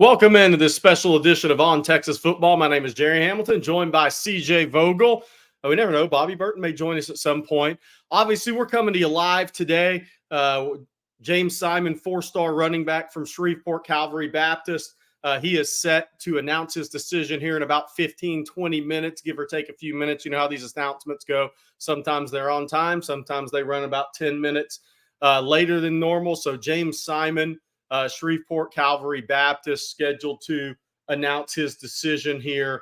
Welcome into this special edition of On Texas Football. My name is Gerry Hamilton, joined by CJ Vogel. We never know. Bobby Burton may join us at some point. Obviously, we're coming to you live today. James Simon, four-star running back from Shreveport Calvary Baptist. He is set to announce his decision here in about 15, 20 minutes, give or take a few minutes. You know how these announcements go. Sometimes they're on time. Sometimes they run about 10 minutes later than normal. So James Simon, Shreveport Calvary Baptist, scheduled to announce his decision here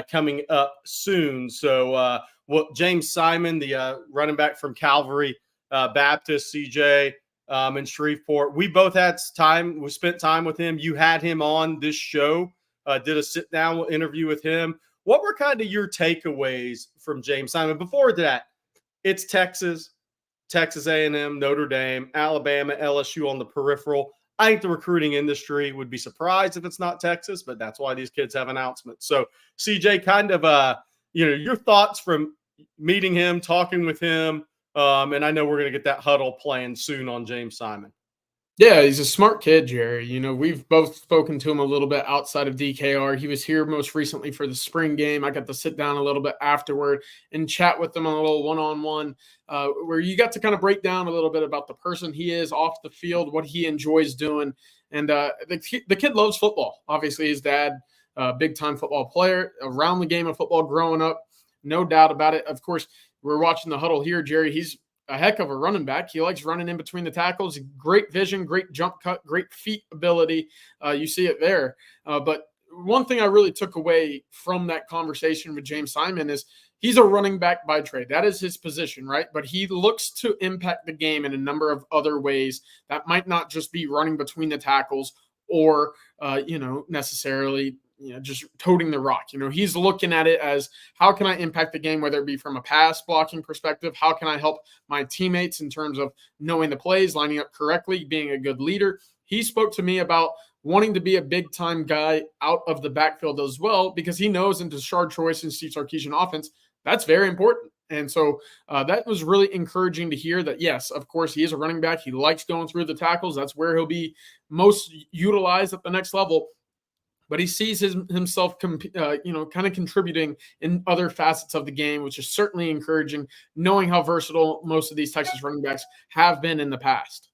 coming up soon. So James Simon, the running back from Calvary Baptist, CJ, in Shreveport, we both had time. We spent time with him. You had him on this show, did a sit-down interview with him. What were kind of your takeaways from James Simon? Before that, it's Texas A&M, Notre Dame, Alabama, LSU on the peripheral. I think the recruiting industry would be surprised if it's not Texas, but that's why these kids have announcements. So, CJ, kind of, your thoughts from meeting him, talking with him, and I know we're going to get that huddle planned soon on James Simon. Yeah, he's a smart kid, Gerry. You know, we've both spoken to him a little bit outside of DKR. He was here most recently for the spring game. I got to sit down a little bit afterward and chat with him on a little one-on-one where you got to kind of break down a little bit about the person he is off the field, what he enjoys doing. And the kid loves football. Obviously, his dad, big-time football player, around the game of football growing up, no doubt about it. Of course, we're watching the huddle here, Gerry. He's a heck of a running back. He likes running in between the tackles. Great vision, great jump cut, great feet ability. You see it there. But one thing I really took away from that conversation with James Simon is he's a running back by trade. That is his position, right? But he looks to impact the game in a number of other ways that might not just be running between the tackles or, necessarily just toting the rock. He's looking at it as how can I impact the game, whether it be from a pass blocking perspective, how can I help my teammates in terms of knowing the plays, lining up correctly, being a good leader. He spoke to me about wanting to be a big time guy out of the backfield as well, because he knows in Tashard Choice and Steve Sarkisian offense, that's very important. And so that was really encouraging to hear that, yes, of course, he is a running back. He likes going through the tackles. That's where he'll be most utilized at the next level. But he sees himself, kind of contributing in other facets of the game, which is certainly encouraging, knowing how versatile most of these Texas running backs have been in the past.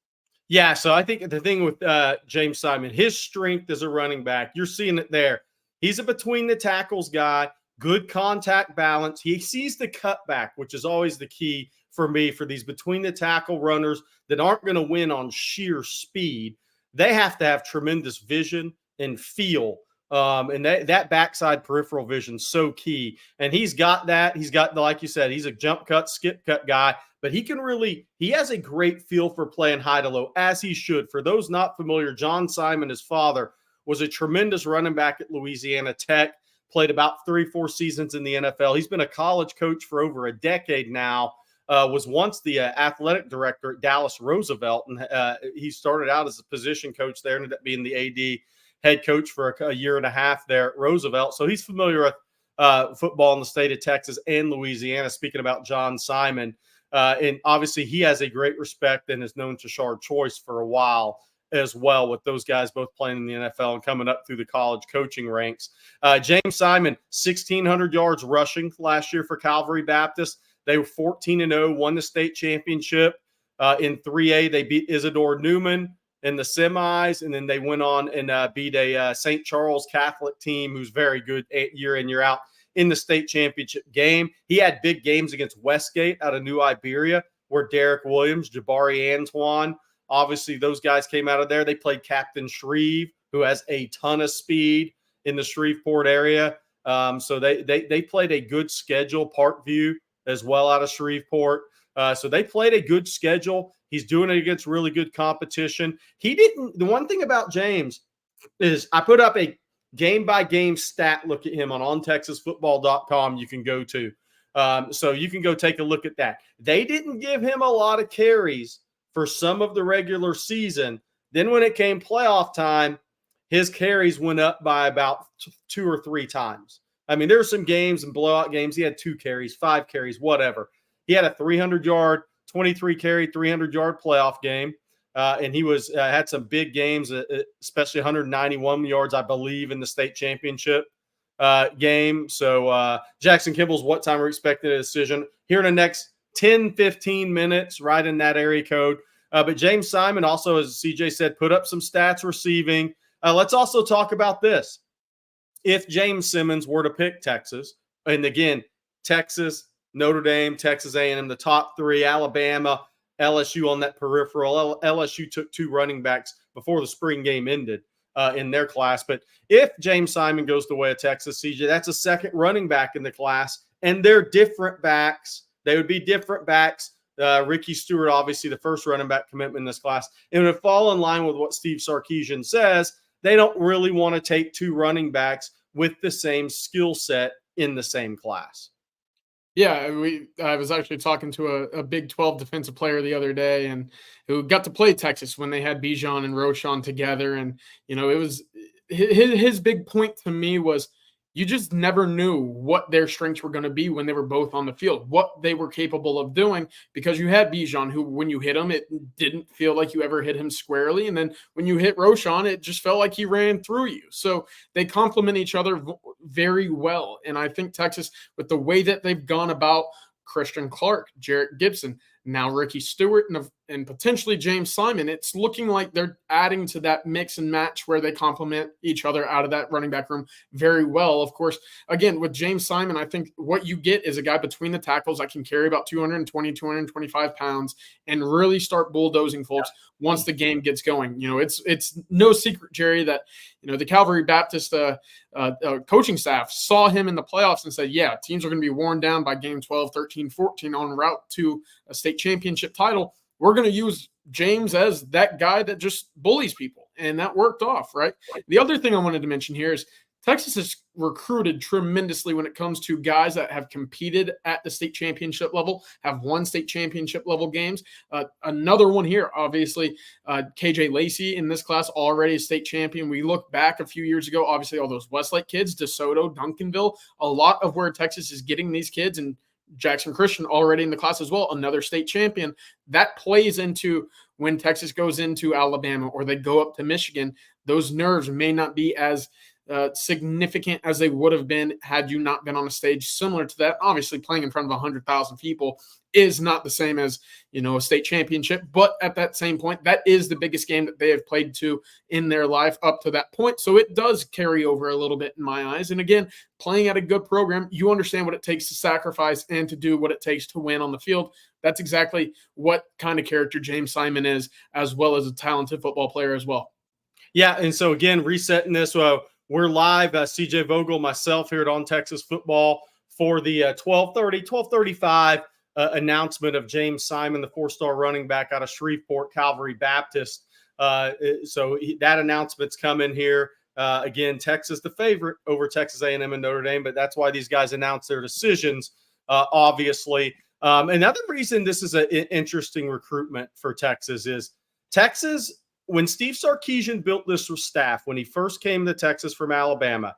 Yeah, so I think the thing with James Simon, his strength as a running back, you're seeing it there. He's a between the tackles guy, good contact balance. He sees the cutback, which is always the key for me for these between the tackle runners that aren't going to win on sheer speed. They have to have tremendous vision and feel. And that backside peripheral vision is so key. And he's got that. He's got, like you said, he's a jump cut, skip cut guy, but he has a great feel for playing high to low, as he should. For those not familiar, John Simon, his father, was a tremendous running back at Louisiana Tech, played about 3-4 seasons in the NFL. He's been a college coach for over a decade now. Was once the athletic director at Dallas Roosevelt, and he started out as a position coach there, ended up being the AD head coach for a year and a half there at Roosevelt. So he's familiar with football in the state of Texas and Louisiana, speaking about John Simon. And obviously he has a great respect and is known to Tashard Choice for a while as well, with those guys both playing in the NFL and coming up through the college coaching ranks. James Simon, 1,600 yards rushing last year for Calvary Baptist. They were 14-0, won the state championship. In 3A, they beat Isidore Newman in the semis, and then they went on and beat a St. Charles Catholic team who's very good year in, year out in the state championship game. He had big games against Westgate out of New Iberia, where Derek Williams, Jabari Antoine, obviously those guys came out of there. They played Captain Shreve, who has a ton of speed in the Shreveport area. So they played a good schedule, Parkview as well out of Shreveport. So they played a good schedule. He's doing it against really good competition. The one thing about James is I put up a game-by-game stat look at him on ontexasfootball.com you can go to. So you can go take a look at that. They didn't give him a lot of carries for some of the regular season. Then when it came playoff time, his carries went up by about 2 or 3 times. I mean, there were some games and blowout games. He had 2 carries, 5 carries, whatever. He had a 300-yard, 23-carry, 300-yard playoff game. and he was had some big games, especially 191 yards, I believe, in the state championship game. So Jackson Kimball's what time we're expecting a decision here in the next 10, 15 minutes, right in that area code. But James Simon also, as CJ said, put up some stats receiving. Let's also talk about this. If James Simmons were to pick Texas, and again, Texas, Notre Dame, Texas A&M, the top three, Alabama, LSU on that peripheral. LSU took 2 running backs before the spring game ended in their class. But if James Simon goes the way of Texas, CJ, that's a second running back in the class, and they're different backs. They would be different backs. Ricky Stewart, obviously the first running back commitment in this class. It would fall in line with what Steve Sarkisian says. They don't really want to take 2 running backs with the same skill set in the same class. Yeah, I was actually talking to a Big 12 defensive player the other day, and who got to play Texas when they had Bijan and Roschon together. And, it was his big point to me was you just never knew what their strengths were going to be when they were both on the field, what they were capable of doing, because you had Bijan, who, when you hit him, it didn't feel like you ever hit him squarely. And then when you hit Roschon, it just felt like he ran through you. So they complement each other very well. And I think Texas, with the way that they've gone about Christian Clark, Jarrett Gibson, now Ricky Stewart, and potentially James Simon, it's looking like they're adding to that mix and match where they complement each other out of that running back room very well. Of course, again, with James Simon, I think what you get is a guy between the tackles that can carry about 220, 225 pounds and really start bulldozing folks once the game gets going. It's no secret, Gerry, that the Calvary Baptist coaching staff saw him in the playoffs and said, yeah, teams are going to be worn down by game 12, 13, 14 en route to a state championship title. We're going to use James as that guy that just bullies people. And that worked off, right? The other thing I wanted to mention here is Texas has recruited tremendously when it comes to guys that have competed at the state championship level, have won state championship level games. Another one here, obviously, KJ Lacey in this class, already a state champion. We look back a few years ago, obviously all those Westlake kids, DeSoto, Duncanville, a lot of where Texas is getting these kids, and Jackson Christian already in the class as well, another state champion. That plays into when Texas goes into Alabama or they go up to Michigan, those nerves may not be as significant as they would have been had you not been on a stage similar to that. Obviously, playing in front of 100,000 people is not the same as, a state championship. But at that same point, that is the biggest game that they have played to in their life up to that point. So it does carry over a little bit in my eyes. And again, playing at a good program, you understand what it takes to sacrifice and to do what it takes to win on the field. That's exactly what kind of character James Simon is, as well as a talented football player as well. Yeah, and so again, resetting this, we're live, CJ Vogel, myself here at On Texas Football for the 12:35 announcement of James Simon, the 4-star running back out of Shreveport Calvary Baptist. That announcement's coming here. Again, Texas the favorite over Texas A&M and Notre Dame, but that's why these guys announce their decisions, obviously. Another reason this is an interesting recruitment for Texas is Texas, when Steve Sarkisian built this staff, when he first came to Texas from Alabama,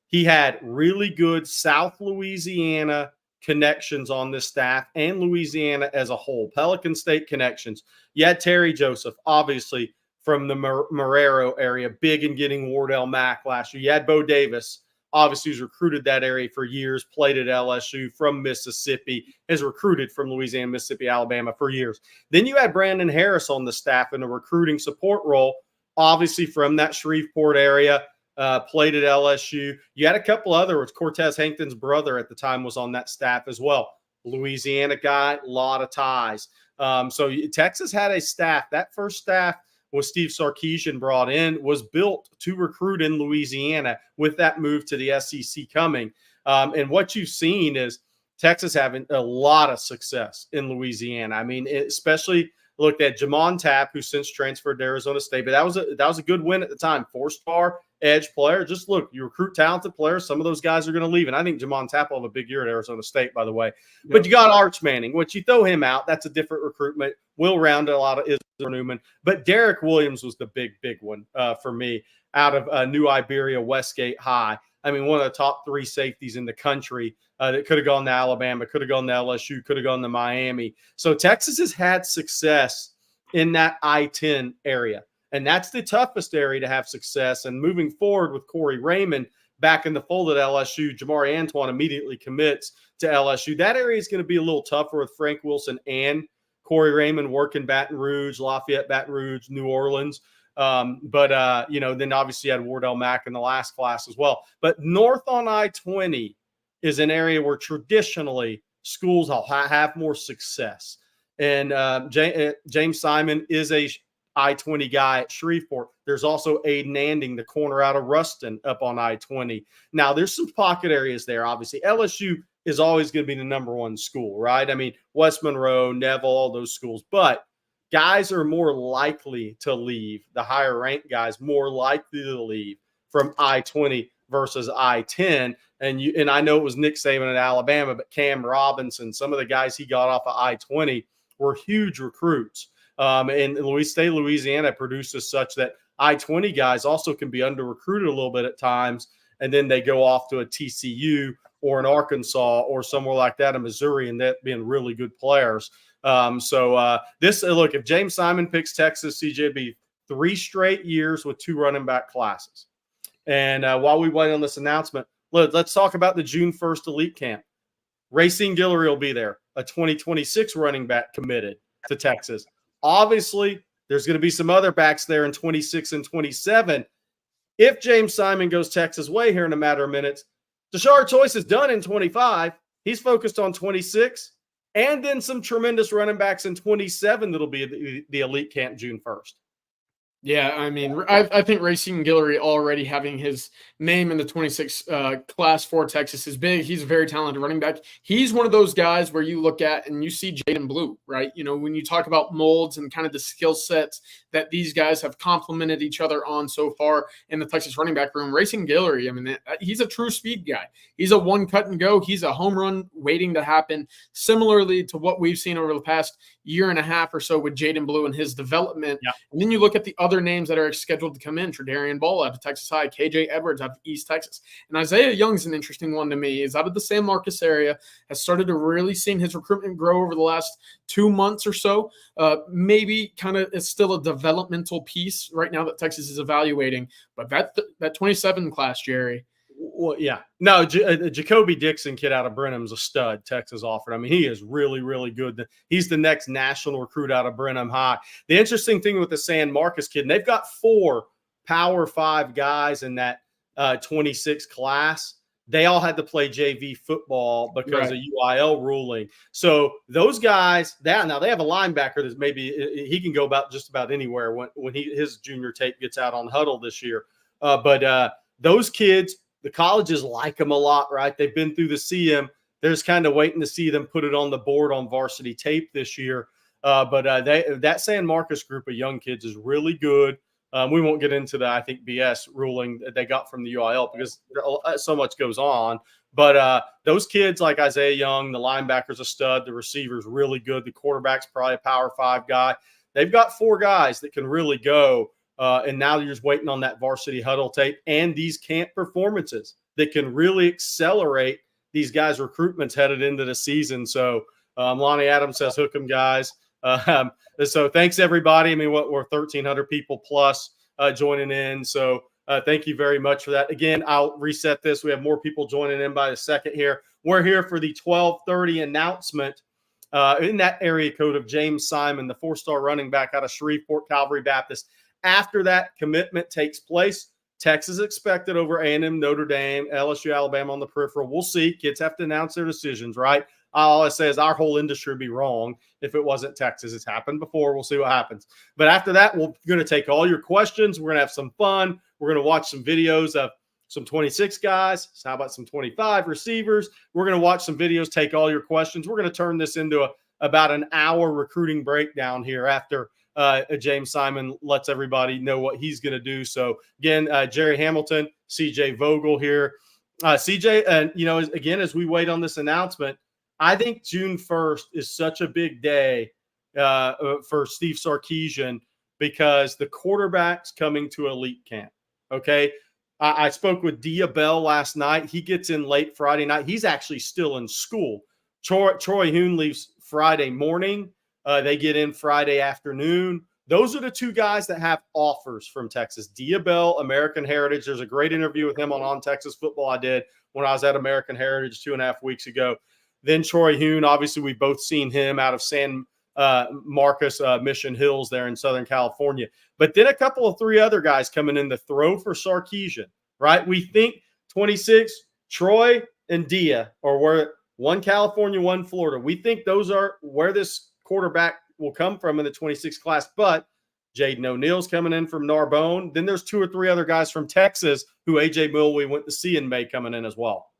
he had really good South Louisiana connections on this staff and Louisiana as a whole, Pelican State connections. You had Terry Joseph, obviously, from the Marrero area, big in getting Wardell Mack last year. You had Bo Davis, obviously, who's recruited that area for years, played at LSU, from Mississippi, has recruited from Louisiana, Mississippi, Alabama for years. Then you had Brandon Harris on the staff in a recruiting support role, obviously from that Shreveport area, played at LSU. You had a couple others. Cortez Hankton's brother at the time was on that staff as well. Louisiana guy, a lot of ties. So Texas had a staff. That first staff was Steve Sarkisian brought in, was built to recruit in Louisiana with that move to the SEC coming. And what you've seen is Texas having a lot of success in Louisiana. I mean, especially looked at Jamon Tapp, who since transferred to Arizona State, but that was a good win at the time. 4-star edge player. Just look, you recruit talented players. Some of those guys are going to leave. And I think Jamon Tapp will have a big year at Arizona State, by the way. Yep. But you got Arch Manning. Once you throw him out, that's a different recruitment. Will Round a lot of Israel Newman. But Derek Williams was the big one for me out of New Iberia Westgate High. I mean, one of the top 3 safeties in the country that could have gone to Alabama, could have gone to LSU, could have gone to Miami. So Texas has had success in that I-10 area. And that's the toughest area to have success. And moving forward with Corey Raymond back in the fold at LSU, Jamari Antoine immediately commits to LSU. That area is going to be a little tougher with Frank Wilson and Corey Raymond working Baton Rouge, Lafayette, Baton Rouge, New Orleans. Then obviously you had Wardell Mack in the last class as well. But north on I-20 is an area where traditionally schools have more success. And James Simon is a I-20 guy at Shreveport. There's also Aiden Anding, the corner out of Ruston, up on I-20. Now, there's some pocket areas there, obviously. LSU is always going to be the number one school, right? I mean, West Monroe, Neville, all those schools. But guys are more likely to leave, the higher-ranked guys, more likely to leave from I-20 versus I-10. And I know it was Nick Saban at Alabama, but Cam Robinson, some of the guys he got off of I-20 were huge recruits. And Louisiana produces such that I-20 guys also can be under-recruited a little bit at times, and then they go off to a TCU or an Arkansas or somewhere like that in Missouri, and that being really good players. Look, if James Simon picks Texas, CJ, it'd be 3 straight years with 2 running back classes. And while we wait on this announcement, let's talk about the June 1st Elite Camp. Racine Guillory will be there, a 2026 running back committed to Texas. Obviously, there's going to be some other backs there in 26 and 27. If James Simon goes Texas way here in a matter of minutes, Tashard Choice is done in 25. He's focused on 26, and then some tremendous running backs in 27 that'll be the Elite Camp June 1st. Yeah, I mean, I think Racine Guillory already having his name in the 26 class for Texas is big. He's a very talented running back. He's one of those guys where you look at and you see Jaden Blue, right? You know, when you talk about molds and kind of the skill sets that these guys have complemented each other on so far in the Texas running back room, Racine Guillory, I mean, he's a true speed guy. He's a one cut and go. He's a home run waiting to happen, similarly to what we've seen over the past year and a half or so with Jaden Blue and his development. Yeah. And then you look at the other names that are scheduled to come in: Tredarian Ball out of Texas High, KJ Edwards out of East Texas. And Isaiah Young's an interesting one to me. He's out of the San Marcos area, has started to really see his recruitment grow over the last 2 months or so. Maybe kind of is still a developmental piece right now that Texas is evaluating. But that 27 class, Gerry. Well, yeah. No, Jacoby Dixon, kid out of Brenham's a stud. Texas offered. I mean, he is really, really good. He's the next national recruit out of Brenham High. The interesting thing with the San Marcos kid, and they've got 4 Power 5 guys in that 26 class. They all had to play JV football because of UIL ruling. So those guys, now they have a linebacker that maybe he can go just about anywhere when his junior tape gets out on Huddle this year. But those kids, the colleges like them a lot, right? They've been through the CM. They're just kind of waiting to see them put it on the board on varsity tape this year. That San Marcos group of young kids is really good. We won't get into the, I think, BS ruling that they got from the UIL because so much goes on. But those kids like Isaiah Young, the linebacker's a stud, the receiver's really good, the quarterback's probably a Power 5 guy. They've got 4 guys that can really go. And now you're just waiting on that varsity Huddle tape and these camp performances that can really accelerate these guys' recruitments headed into the season. So Lonnie Adams says, hook 'em, guys. So thanks, everybody. I mean, we're 1,300 people plus joining in. So thank you very much for that. Again, I'll reset this. We have more people joining in by the second here. We're here for the 12:30 announcement in that area code of James Simon, the 4-star running back out of Shreveport Calvary Baptist. After that commitment takes place, Texas expected over A&M, Notre Dame, LSU, Alabama on the peripheral. We'll see. Kids have to announce their decisions, right? All I say is our whole industry would be wrong if it wasn't Texas. It's happened before. We'll see what happens. But after that, we're going to take all your questions. We're going to have some fun. We're going to watch some videos of some 26 guys. So how about some 25 receivers? We're going to watch some videos, take all your questions. We're going to turn this into about an hour recruiting breakdown here after James Simon lets everybody know what he's going to do. So again, Gerry Hamilton, CJ Vogel here. CJ, and again, as we wait on this announcement, I think June 1st is such a big day for Steve Sarkisian because the quarterback's coming to elite camp. Okay. I spoke with Dia Bell last night. He gets in late Friday night. He's actually still in school. Troy Hoon leaves Friday morning. They get in Friday afternoon. Those are the two guys that have offers from Texas. Diabell, American Heritage. There's a great interview with him on Texas Football I did when I was at American Heritage 2.5 weeks ago. Then Troy Huhn. Obviously, we've both seen him out of San Marcos, Mission Hills there in Southern California. But then a couple of 3 other guys coming in to throw for Sarkisian, right? We think 26, Troy and Dia, or where one California, one Florida. We think those are where this quarterback will come from in the 26 class. But Jaden O'Neal's coming in from Narbonne. Then there's 2 or 3 other guys from Texas who A.J. Milwee went to see in May coming in as well.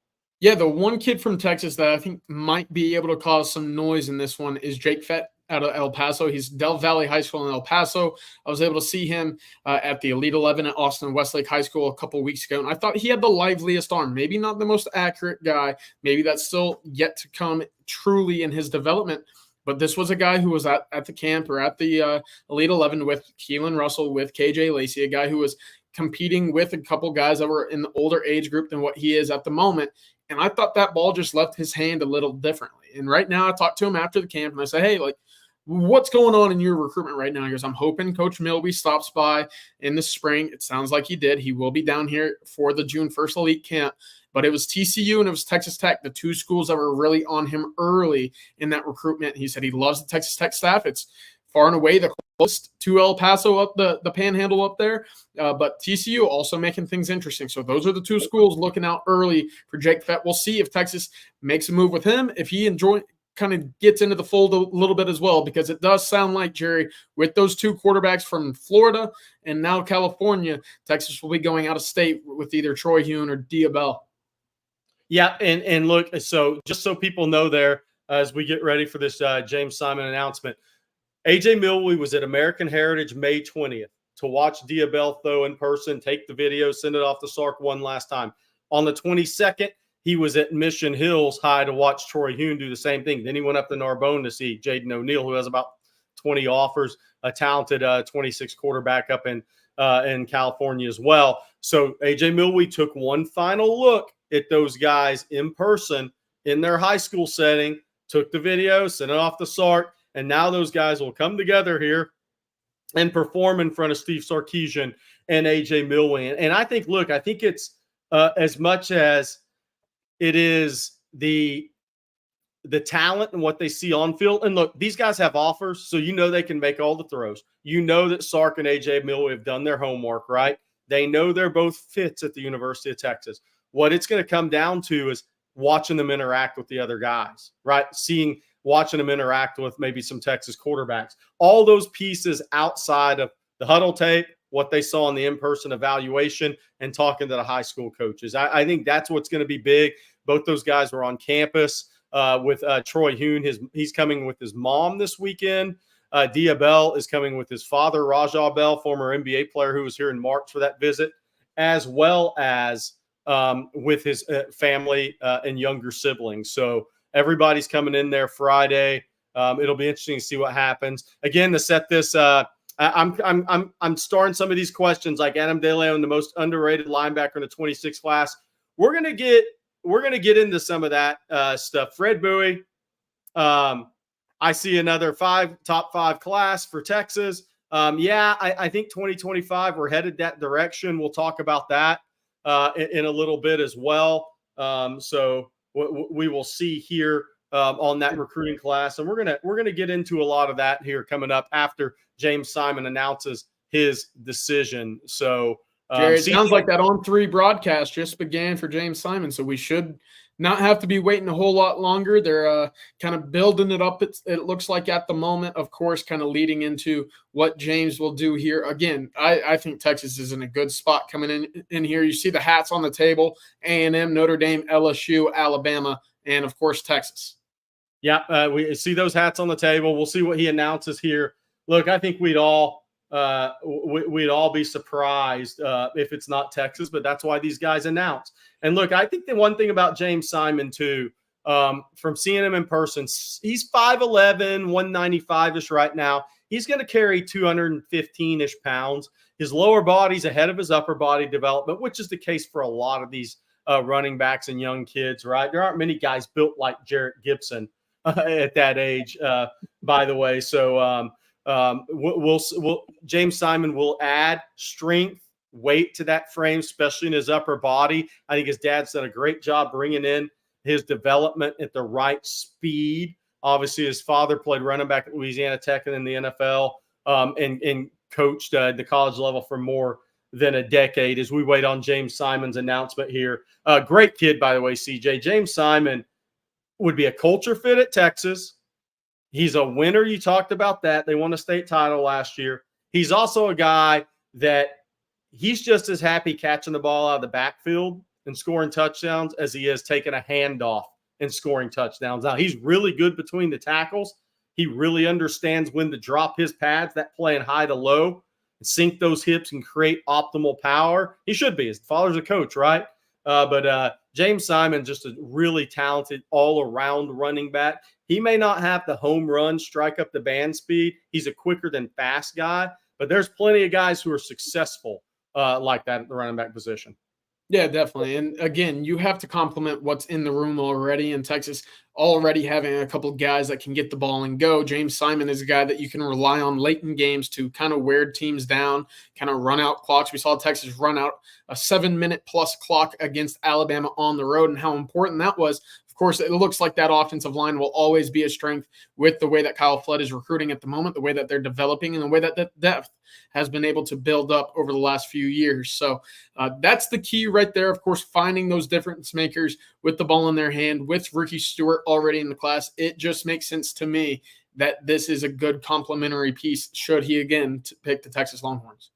Yeah, the one kid from Texas that I think might be able to cause some noise in this one is Jake Fett out of El Paso. He's Del Valley High School in El Paso. I was able to see him at the Elite 11 at Austin Westlake High School a couple weeks ago, and I thought he had the liveliest arm. Maybe not the most accurate guy. Maybe that's still yet to come truly in his development. But this was a guy who was at the camp or at the Elite 11 with Keelan Russell, with KJ Lacey, a guy who was competing with a couple guys that were in the older age group than what he is at the moment. And I thought that ball just left his hand a little differently. And right now I talked to him after the camp and I said, hey, like, what's going on in your recruitment right now? He goes, I'm hoping Coach Milby stops by in the spring. It sounds like he did. He will be down here for the June 1st Elite Camp. But it was TCU and it was Texas Tech, the 2 schools that were really on him early in that recruitment. He said he loves the Texas Tech staff. It's far and away the closest to El Paso up the panhandle up there. But TCU also making things interesting. So those are the 2 schools looking out early for Jake Fett. We'll see if Texas makes a move with him, if he kind of gets into the fold a little bit as well, because it does sound like, Gerry, with those 2 quarterbacks from Florida and now California, Texas will be going out of state with either Troy Huhn or Diabell. Yeah, and look, so just so people know there, as we get ready for this James Simon announcement, A.J. Milwee was at American Heritage May 20th to watch Diabell throw in person, take the video, send it off to Sark one last time. On the 22nd, he was at Mission Hills High to watch Troy Huhn do the same thing. Then he went up to Narbonne to see Jaden O'Neal, who has about 20 offers, a talented 26 quarterback up in California as well. So A.J. Milwee took one final look at those guys in person in their high school setting, took the video, sent it off to Sark, and now those guys will come together here and perform in front of Steve Sarkisian and A.J. Milwee. And I think, look, I think it's as much as it is the talent and what they see on field. And look, these guys have offers, so you know they can make all the throws. You know that Sark and A.J. Milwee have done their homework, right? They know they're both fits at the University of Texas. What it's going to come down to is watching them interact with the other guys, right? Watching them interact with maybe some Texas quarterbacks. All those pieces outside of the huddle tape, what they saw in the in-person evaluation, and talking to the high school coaches. I think that's what's going to be big. Both those guys were on campus with Troy Huhn. He's coming with his mom this weekend. Diabell is coming with his father, Rajah Bell, former NBA player who was here in March for that visit, as well as with his family and younger siblings. So everybody's coming in there Friday. It'll be interesting to see what happens. Again, to set this, I'm starring some of these questions like Adam DeLeon, the most underrated linebacker in the 26 class. We're gonna get into some of that stuff. Fred Bowie, I see another top 5 class for Texas. I think 2025 we're headed that direction. We'll talk about that in a little bit as well. So we will see here on that recruiting class, and we're gonna get into a lot of that here coming up after James Simon announces his decision. So Gerry, it sounds like that On3 broadcast just began for James Simon, so we should not have to be waiting a whole lot longer. They're kind of building it up, it looks like, at the moment, of course, kind of leading into what James will do here. Again, I think Texas is in a good spot coming in here. You see the hats on the table: A&M, Notre Dame, LSU, Alabama, and, of course, Texas. Yeah, we see those hats on the table. We'll see what he announces here. Look, I think we'd all be surprised if it's not Texas, but that's why these guys announce. And look, I think the one thing about James Simon too, from seeing him in person, he's 5'11", 195-ish right now. He's going to carry 215-ish pounds. His lower body's ahead of his upper body development, which is the case for a lot of these running backs and young kids, right? There aren't many guys built like Jarrett Gibson at that age. by the way. So James Simon will add strength, weight to that frame, especially in his upper body. I think his dad's done a great job bringing in his development at the right speed. Obviously, his father played running back at Louisiana Tech and in the NFL, and coached the college level for more than a decade as we wait on James Simon's announcement here. Great kid, by the way, CJ. James Simon would be a culture fit at Texas. He's a winner. You talked about that. They won a state title last year. He's also a guy that he's just as happy catching the ball out of the backfield and scoring touchdowns as he is taking a handoff and scoring touchdowns. Now, he's really good between the tackles. He really understands when to drop his pads, that playing high to low, and sink those hips and create optimal power. He should be. His father's a coach, right? But James Simon, just a really talented all-around running back. He may not have the home run, strike up the band speed. He's a quicker than fast guy, but there's plenty of guys who are successful like that at the running back position. Yeah, definitely. And again, you have to complement what's in the room already. In Texas, already having a couple of guys that can get the ball and go. James Simon is a guy that you can rely on late in games to kind of wear teams down, kind of run out clocks. We saw Texas run out a 7-minute plus clock against Alabama on the road, and how important that was. Of course, it looks like that offensive line will always be a strength with the way that Kyle Flood is recruiting at the moment, the way that they're developing, and the way that the depth has been able to build up over the last few years. So that's the key right there. Of course, finding those difference makers with the ball in their hand, with Ricky Stewart already in the class. It just makes sense to me that this is a good complementary piece should he again pick the Texas Longhorns.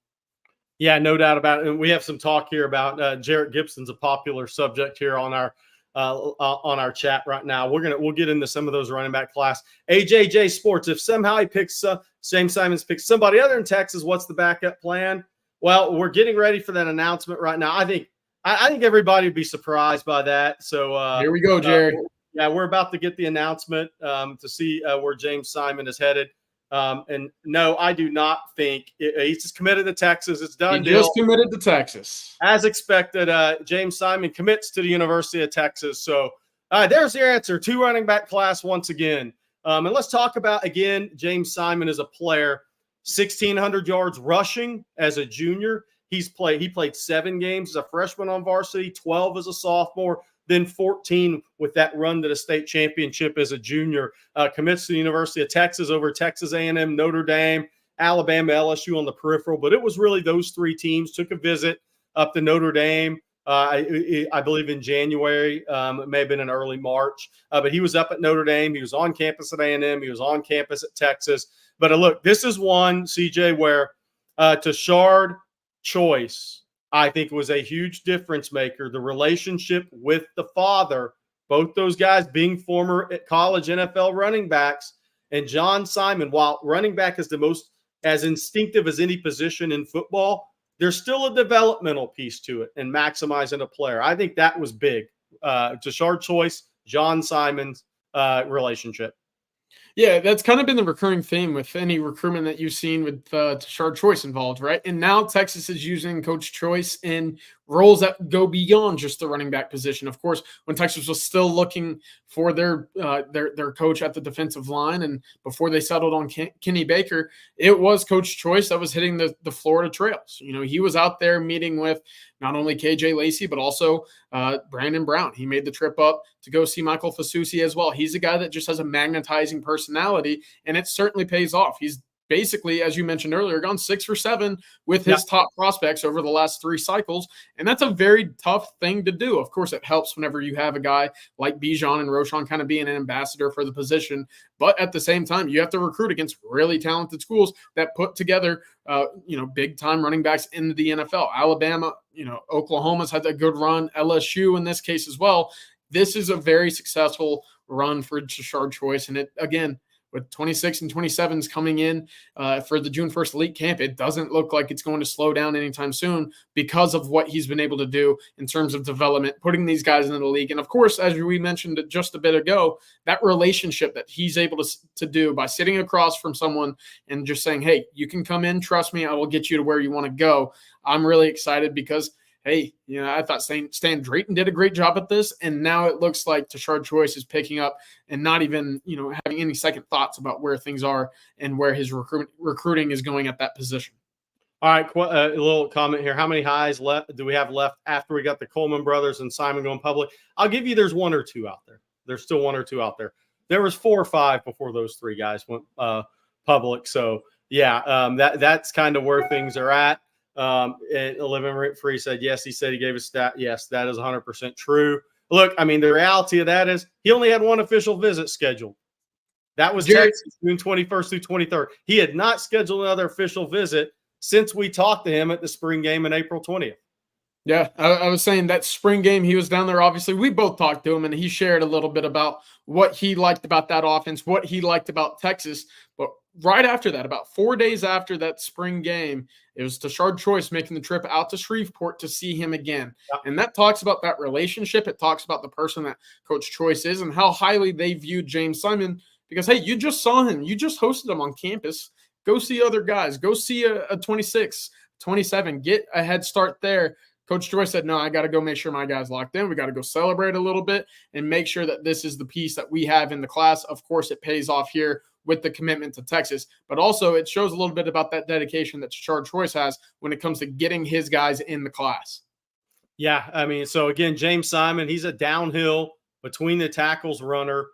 Yeah, no doubt about it. And we have some talk here about Jarrett Gibson's a popular subject here on our chat right now. We'll get into some of those running back class. AJJ Sports, if somehow he picks James Simons picks somebody other than Texas, what's the backup plan? Well, we're getting ready for that announcement right now. I think everybody would be surprised by that. So here we go, Gerry. Yeah, we're about to get the announcement to see where James Simon is headed. And no, I do not think he's just committed to Texas. It's done. He just committed to Texas. As expected, James Simon commits to the University of Texas. So there's your answer. 2 running back class once again. And let's talk about, again, James Simon as a player. 1,600 yards rushing as a junior. He played 7 games as a freshman on varsity, 12 as a sophomore, then 14 with that run to the state championship as a junior. Commits to the University of Texas over Texas A&M, Notre Dame, Alabama, LSU on the peripheral. But it was really those 3 teams. Took a visit up to Notre Dame, I believe in January. It may have been in early March. But he was up at Notre Dame. He was on campus at A&M. He was on campus at Texas. But look, this is one, CJ, where Tashard Choice, I think, was a huge difference maker. The relationship with the father, both those guys being former college NFL running backs, and John Simon, while running back is the most as instinctive as any position in football, there's still a developmental piece to it and maximizing a player. I think that was big. Tashard Choice, John Simon's relationship. Yeah, that's kind of been the recurring theme with any recruitment that you've seen with Tashard Choice involved, right? And now Texas is using Coach Choice in roles that go beyond just the running back position. Of course, when Texas was still looking for their coach at the defensive line, and before they settled on Kenny Baker, it was Coach Choice that was hitting the Florida trails. You know, he was out there meeting with not only KJ Lacey, but also Brandon Brown. He made the trip up to go see Michael Fasusi as well. He's a guy that just has a magnetizing personality, and it certainly pays off. He's basically, as you mentioned earlier, gone 6 for 7 with his top prospects over the last 3 cycles. And that's a very tough thing to do. Of course, it helps whenever you have a guy like Bijan and Roschon kind of being an ambassador for the position. But at the same time, you have to recruit against really talented schools that put together, big time running backs in the NFL. Alabama, Oklahoma's had a good run. LSU in this case as well. This is a very successful run for Tashard Choice. And it, again, with 26 and 27s coming in for the June 1st elite camp, it doesn't look like it's going to slow down anytime soon because of what he's been able to do in terms of development, putting these guys into the league. And, of course, as we mentioned just a bit ago, that relationship that he's able to do by sitting across from someone and just saying, hey, you can come in, trust me, I will get you to where you want to go. I'm really excited because hey, I thought Stan Drayton did a great job at this, and now it looks like Tashard Choice is picking up and not even, having any second thoughts about where things are and where his recruiting is going at that position. All right, a little comment here. How many highs do we have left after we got the Coleman brothers and Simon going public? I'll give you there's one or two out there. There's still one or two out there. There was 4 or 5 before those 3 guys went public. So, yeah, that's kind of where things are at. And Living Rent Free said, yes, he said he gave a stat. Yes, that is 100% true. Look, I mean, the reality of that is he only had one official visit scheduled. That was Gerry, Texas, June 21st through 23rd. He had not scheduled another official visit since we talked to him at the spring game on April 20th. Yeah, I was saying that spring game, he was down there. Obviously, we both talked to him, and he shared a little bit about what he liked about that offense, what he liked about Texas. But right after that, about 4 days after that spring game, it was Tashard Choice making the trip out to Shreveport to see him again. Yep. And that talks about that relationship. It talks about the person that Coach Choice is and how highly they viewed James Simon because, hey, you just saw him. You just hosted him on campus. Go see other guys. Go see a 26, 27. Get a head start there. Coach Choice said, no, I got to go make sure my guy's locked in. We got to go celebrate a little bit and make sure that this is the piece that we have in the class. Of course, it pays off here with the commitment to Texas, but also it shows a little bit about that dedication that Tashard Choice has when it comes to getting his guys in the class. Yeah, I mean, so again, James Simon, he's a downhill between the tackles runner.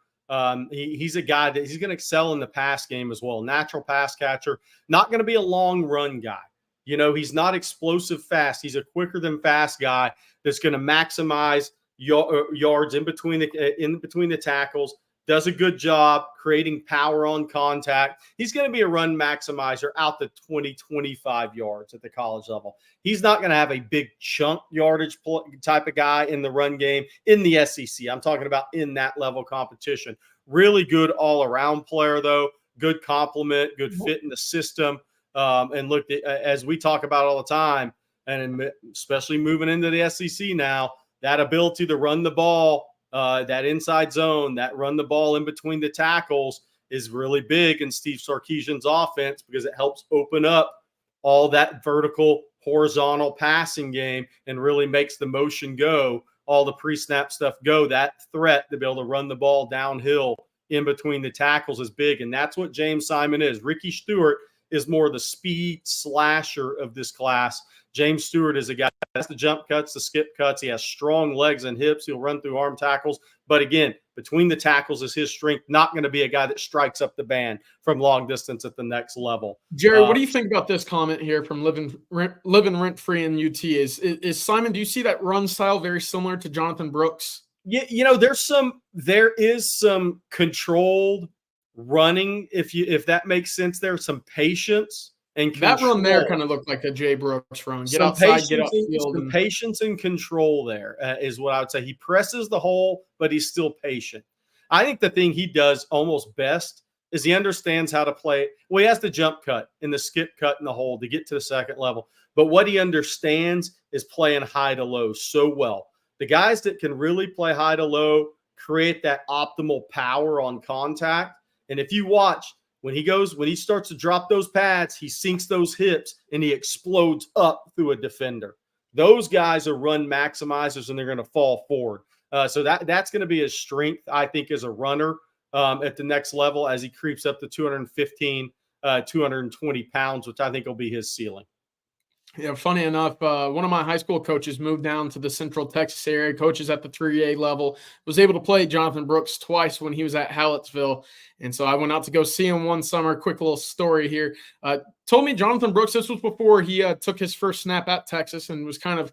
He's a guy that he's going to excel in the pass game as well. Natural pass catcher, not going to be a long run guy. He's not explosive fast. He's a quicker than fast guy that's going to maximize yards in between the tackles. Does a good job creating power on contact. He's going to be a run maximizer out to 20, 25 yards at the college level. He's not going to have a big chunk yardage type of guy in the run game in the SEC. I'm talking about in that level competition. Really good all-around player, though. Good complement, good fit in the system. And look, as we talk about all the time, and especially moving into the SEC now, that ability to run the ball, that inside zone, that run the ball in between the tackles is really big in Steve Sarkisian's offense because it helps open up all that vertical, horizontal passing game and really makes the motion go, all the pre-snap stuff go. That threat to be able to run the ball downhill in between the tackles is big, and that's what James Simon is. Ricky Stewart is more the speed slasher of this class. James Stewart is a guy that's the jump cuts, the skip cuts. He has strong legs and hips. He'll run through arm tackles. But again, between the tackles is his strength. Not going to be a guy that strikes up the band from long distance at the next level. Gerry, what do you think about this comment here from Living Rent Free in UT? Is Simon, do you see that run style very similar to Jonathan Brooks? Yeah, there is some controlled running, if that makes sense. There's some patience and control. That run there kind of looked like a Jay Brooks run. Get outside, get upfield. Some patience and control there is what I would say. He presses the hole, but he's still patient. I think the thing he does almost best is he understands how to play. Well, he has the jump cut and the skip cut in the hole to get to the second level. But what he understands is playing high to low so well. The guys that can really play high to low create that optimal power on contact. And if you watch, when he starts to drop those pads, he sinks those hips and he explodes up through a defender. Those guys are run maximizers and they're going to fall forward. So that's going to be his strength, I think, as a runner at the next level as he creeps up to 215, 220 pounds, which I think will be his ceiling. Yeah, funny enough, one of my high school coaches moved down to the Central Texas area, coaches at the 3A level, was able to play Jonathan Brooks twice when he was at Hallettsville. And so I went out to go see him one summer. Quick little story here. Told me Jonathan Brooks, this was before he took his first snap at Texas and was kind of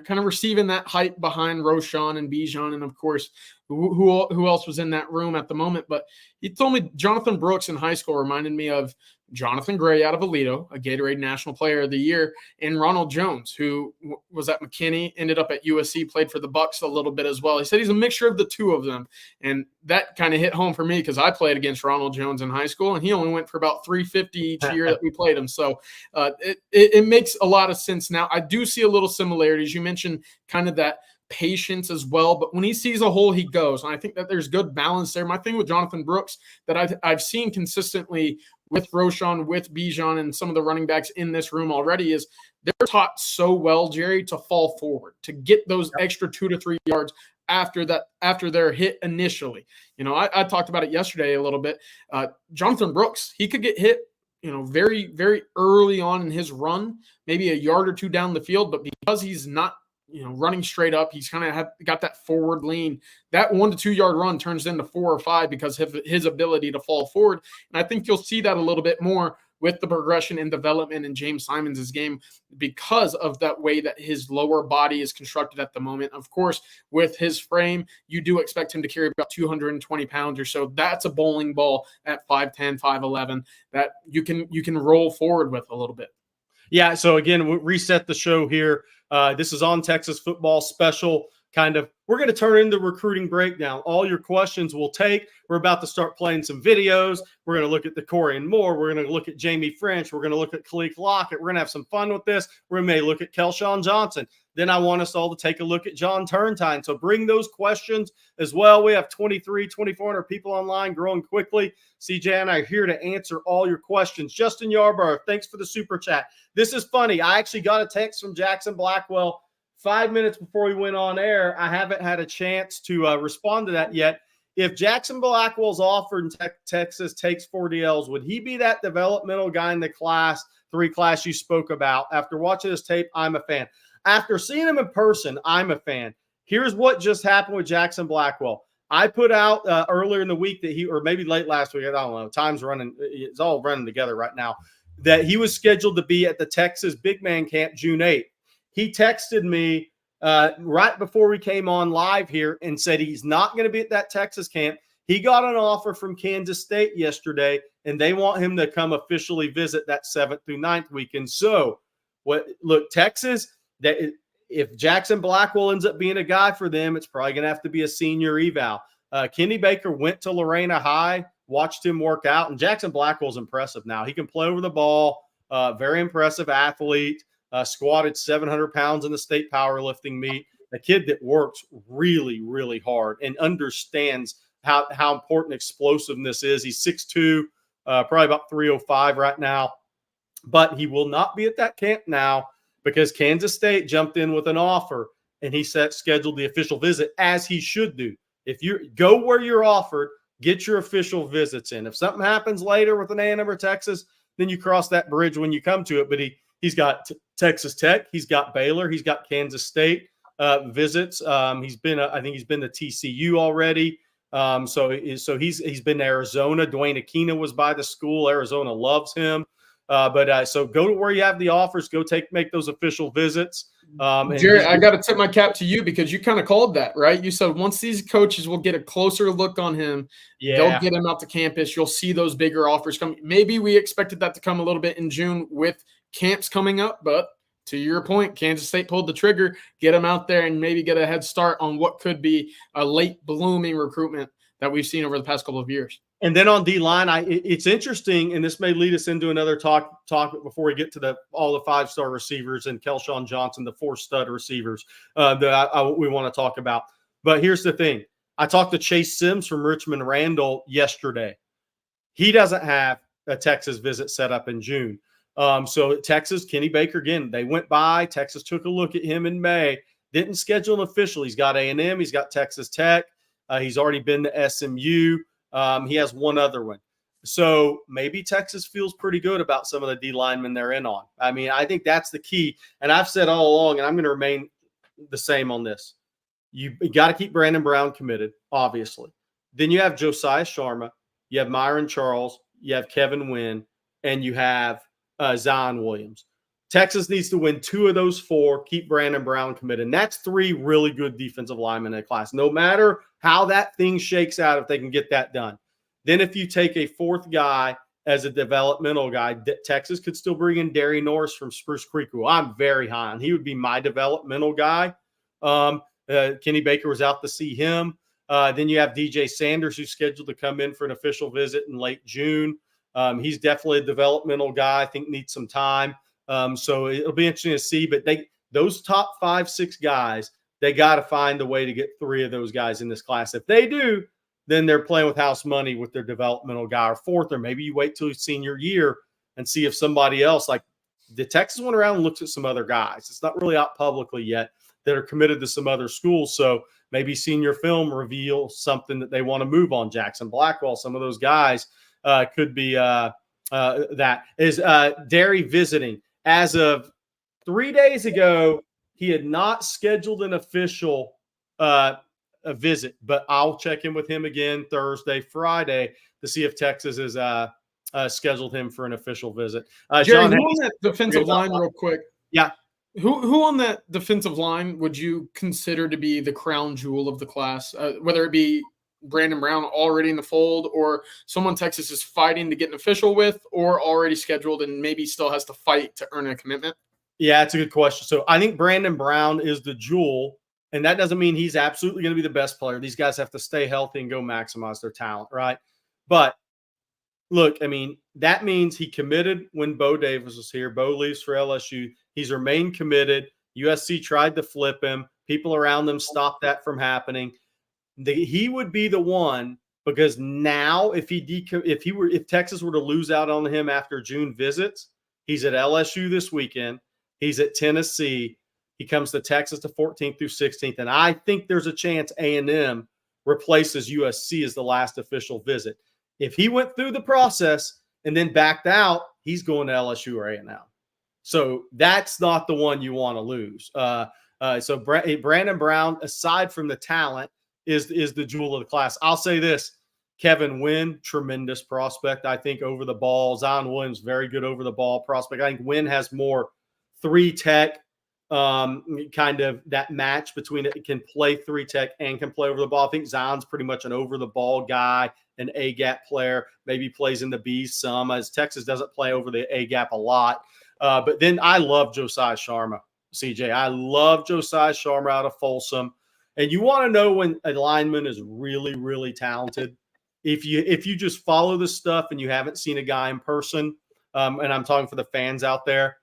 receiving that hype behind Roschon and Bijan. And of course, who else was in that room at the moment. But he told me Jonathan Brooks in high school reminded me of Jonathan Gray out of Aledo, a Gatorade National Player of the Year, and Ronald Jones, who was at McKinney, ended up at USC, played for the Bucks a little bit as well. He said he's a mixture of the two of them. And that kind of hit home for me because I played against Ronald Jones in high school, and he only went for about 350 each year that we played him. So it makes a lot of sense now. I do see a little similarities. You mentioned kind of that patience as well, but when he sees a hole, he goes. And I think that there's good balance there. My thing with Jonathan Brooks that I've seen consistently with Roschon, with Bijan, and some of the running backs in this room already is they're taught so well, Gerry, to fall forward, to get those extra 2 to 3 yards after they're hit initially. I talked about it yesterday a little bit. Jonathan Brooks, he could get hit, very, very early on in his run, maybe a yard or two down the field, but because he's not, running straight up, he's kind of got that forward lean. That 1 to 2 yard run turns into 4 or 5 because of his ability to fall forward. And I think you'll see that a little bit more with the progression and development in James Simons' game because of that way that his lower body is constructed at the moment. Of course, with his frame, you do expect him to carry about 220 pounds or so. That's a bowling ball at 5'10", 5'11", that you can roll forward with a little bit. Yeah, so again, we'll reset the show here. This is On Texas Football special. We're going to turn into recruiting breakdown. All your questions we'll take. We're about to start playing some videos. We're going to look at the Corey and Moore. We're going to look at Jamie French. We're going to look at Khalif Lockett. We're going to have some fun with this. We may look at Kellan Johnson. Then I want us all to take a look at John Turntine. So bring those questions as well. We have 2,400 people online, growing quickly. CJ and I are here to answer all your questions. Justin Yarborough, thanks for the super chat. This is funny. I actually got a text from Jackson Blackwell 5 minutes before we went on air. I haven't had a chance to respond to that yet. If Jackson Blackwell's offered and Texas takes 4DLs, would he be that developmental guy in the class 3 class you spoke about? After watching this tape, I'm a fan. After seeing him in person, I'm a fan. Here's what just happened with Jackson Blackwell. I put out earlier in the week that or maybe late last week, I don't know, time's running, it's all running together right now, that he was scheduled to be at the Texas Big Man Camp June 8th. He texted me right before we came on live here and said he's not going to be at that Texas camp. He got an offer from Kansas State yesterday, and they want him to come officially visit that 7th through 9th weekend. So, Texas, if Jackson Blackwell ends up being a guy for them, it's probably going to have to be a senior eval. Kenny Baker went to Lorena High, watched him work out, and Jackson Blackwell's impressive now. He can play over the ball, very impressive athlete. Squatted 700 pounds in the state powerlifting meet. A kid that works really, really hard and understands how important explosiveness is. He's 6'2", probably about 305 right now. But he will not be at that camp now because Kansas State jumped in with an offer, and he scheduled the official visit, as he should do. If you go where you're offered, get your official visits in. If something happens later with an A&M or Texas, then you cross that bridge when you come to it. But he's got Texas Tech, he's got Baylor, he's got Kansas State visits. He's been, I think he's been to TCU already. So he's been to Arizona. Dwayne Aquina was by the school. Arizona loves him. So go to where you have the offers. Go make those official visits. Gerry, I got to tip my cap to you because you kind of called that, right? You said once these coaches will get a closer look on him, they'll get him out to campus. You'll see those bigger offers come. Maybe we expected that to come a little bit in June with camps coming up, but to your point, Kansas State pulled the trigger, get him out there and maybe get a head start on what could be a late blooming recruitment that we've seen over the past couple of years. And then on D-line, it's interesting, and this may lead us into another talk before we get to all the 5-star receivers and Kellan Johnson, the 4-stud receivers that we want to talk about. But here's the thing. I talked to Chase Sims from Richmond Randall yesterday. He doesn't have a Texas visit set up in June. So Texas, Kenny Baker, again, they went by. Texas took a look at him in May. Didn't schedule an official. He's got A&M. He's got Texas Tech. He's already been to SMU. He has one other one. So maybe Texas feels pretty good about some of the D linemen they're in on. I mean, I think that's the key. And I've said all along, and I'm going to remain the same on this. You got to keep Brandon Brown committed, obviously. Then you have Josiah Sharma. You have Myron Charles. You have Kevin Wynn. And you have Zion Williams. Texas needs to win 2 of those 4, keep Brandon Brown committed. And that's 3 really good defensive linemen in the class, no matter how that thing shakes out, if they can get that done. Then if you take a 4th guy as a developmental guy, Texas could still bring in Derry Norris from Spruce Creek, who I'm very high on. He would be my developmental guy. Kenny Baker was out to see him. Then you have DJ Sanders, who's scheduled to come in for an official visit in late June. He's definitely a developmental guy. I think needs some time. So it'll be interesting to see. But those top 5, 6 guys, they got to find a way to get 3 of those guys in this class. If they do, then they're playing with house money with their developmental guy or 4th, or maybe you wait till his senior year and see if somebody else, like The Texas went around and looked at some other guys. It's not really out publicly yet that are committed to some other schools. So maybe senior film reveals something that they want to move on. Jackson Blackwell, some of those guys could be that. Is Gerry visiting? As of 3 days ago, he had not scheduled an official a visit, but I'll check in with him again Thursday, Friday to see if Texas has scheduled him for an official visit. Gerry, John, who on that defensive line, real quick? Yeah. Who on that defensive line would you consider to be the crown jewel of the class? Whether it be Brandon Brown already in the fold, or someone Texas is fighting to get an official with, or already scheduled and maybe still has to fight to earn a commitment? Yeah, it's a good question. So I think Brandon Brown is the jewel, and that doesn't mean he's absolutely going to be the best player. These guys have to stay healthy and go maximize their talent, right? But look, I mean, that means he committed when Bo Davis was here. Bo leaves for LSU. He's remained committed. USC tried to flip him. People around them stopped that from happening. He would be the one, because now if Texas were to lose out on him after June visits, he's at LSU this weekend. He's at Tennessee. He comes to Texas the 14th through 16th, and I think there's a chance A&M replaces USC as the last official visit. If he went through the process and then backed out, he's going to LSU or A&M. So that's not the one you want to lose. So Brandon Brown, aside from the talent, is the jewel of the class. I'll say this: Kevin Wynn, tremendous prospect, I think, over the ball. Zion Williams, very good over the ball prospect. I think Wynn has more three tech, kind of that match between it can play three tech and can play over the ball. I think Zion's pretty much an over the ball guy, an A gap player, maybe plays in the B some, as Texas doesn't play over the A gap a lot. But then I love Josiah Sharma, CJ. I love Josiah Sharma out of Folsom. And you want to know when a lineman is really, really talented. If you just follow the stuff and you haven't seen a guy in person, and I'm talking for the fans out there,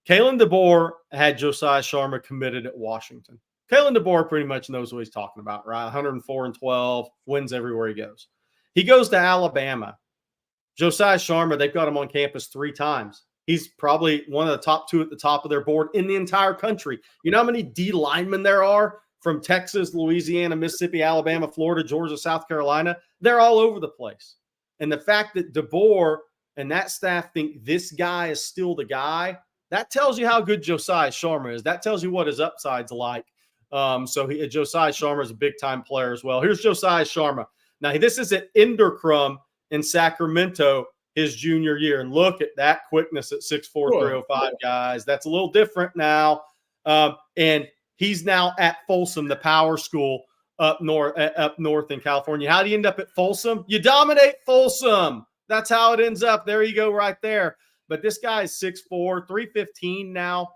Kalen DeBoer had Josiah Sharma committed at Washington. Kalen DeBoer pretty much knows what he's talking about, right? 104-12, wins everywhere he goes. He goes to Alabama. Josiah Sharma, they've got him on campus 3 times. He's probably one of the top 2 at the top of their board in the entire country. You know how many D linemen there are from Texas, Louisiana, Mississippi, Alabama, Florida, Georgia, South Carolina? They're all over the place. And the fact that DeBoer and that staff think this guy is still the guy, that tells you how good Josiah Sharma is. That tells you what his upside's like. Josiah Sharma is a big-time player as well. Here's Josiah Sharma. Now, this is at Indercrum in Sacramento his junior year. And look at that quickness at 6'4", 305, guys. That's a little different now. And he's now at Folsom, the power school up north in California. How do you end up at Folsom? You dominate Folsom. That's how it ends up. There you go right there. But this guy is 6'4", 315 now.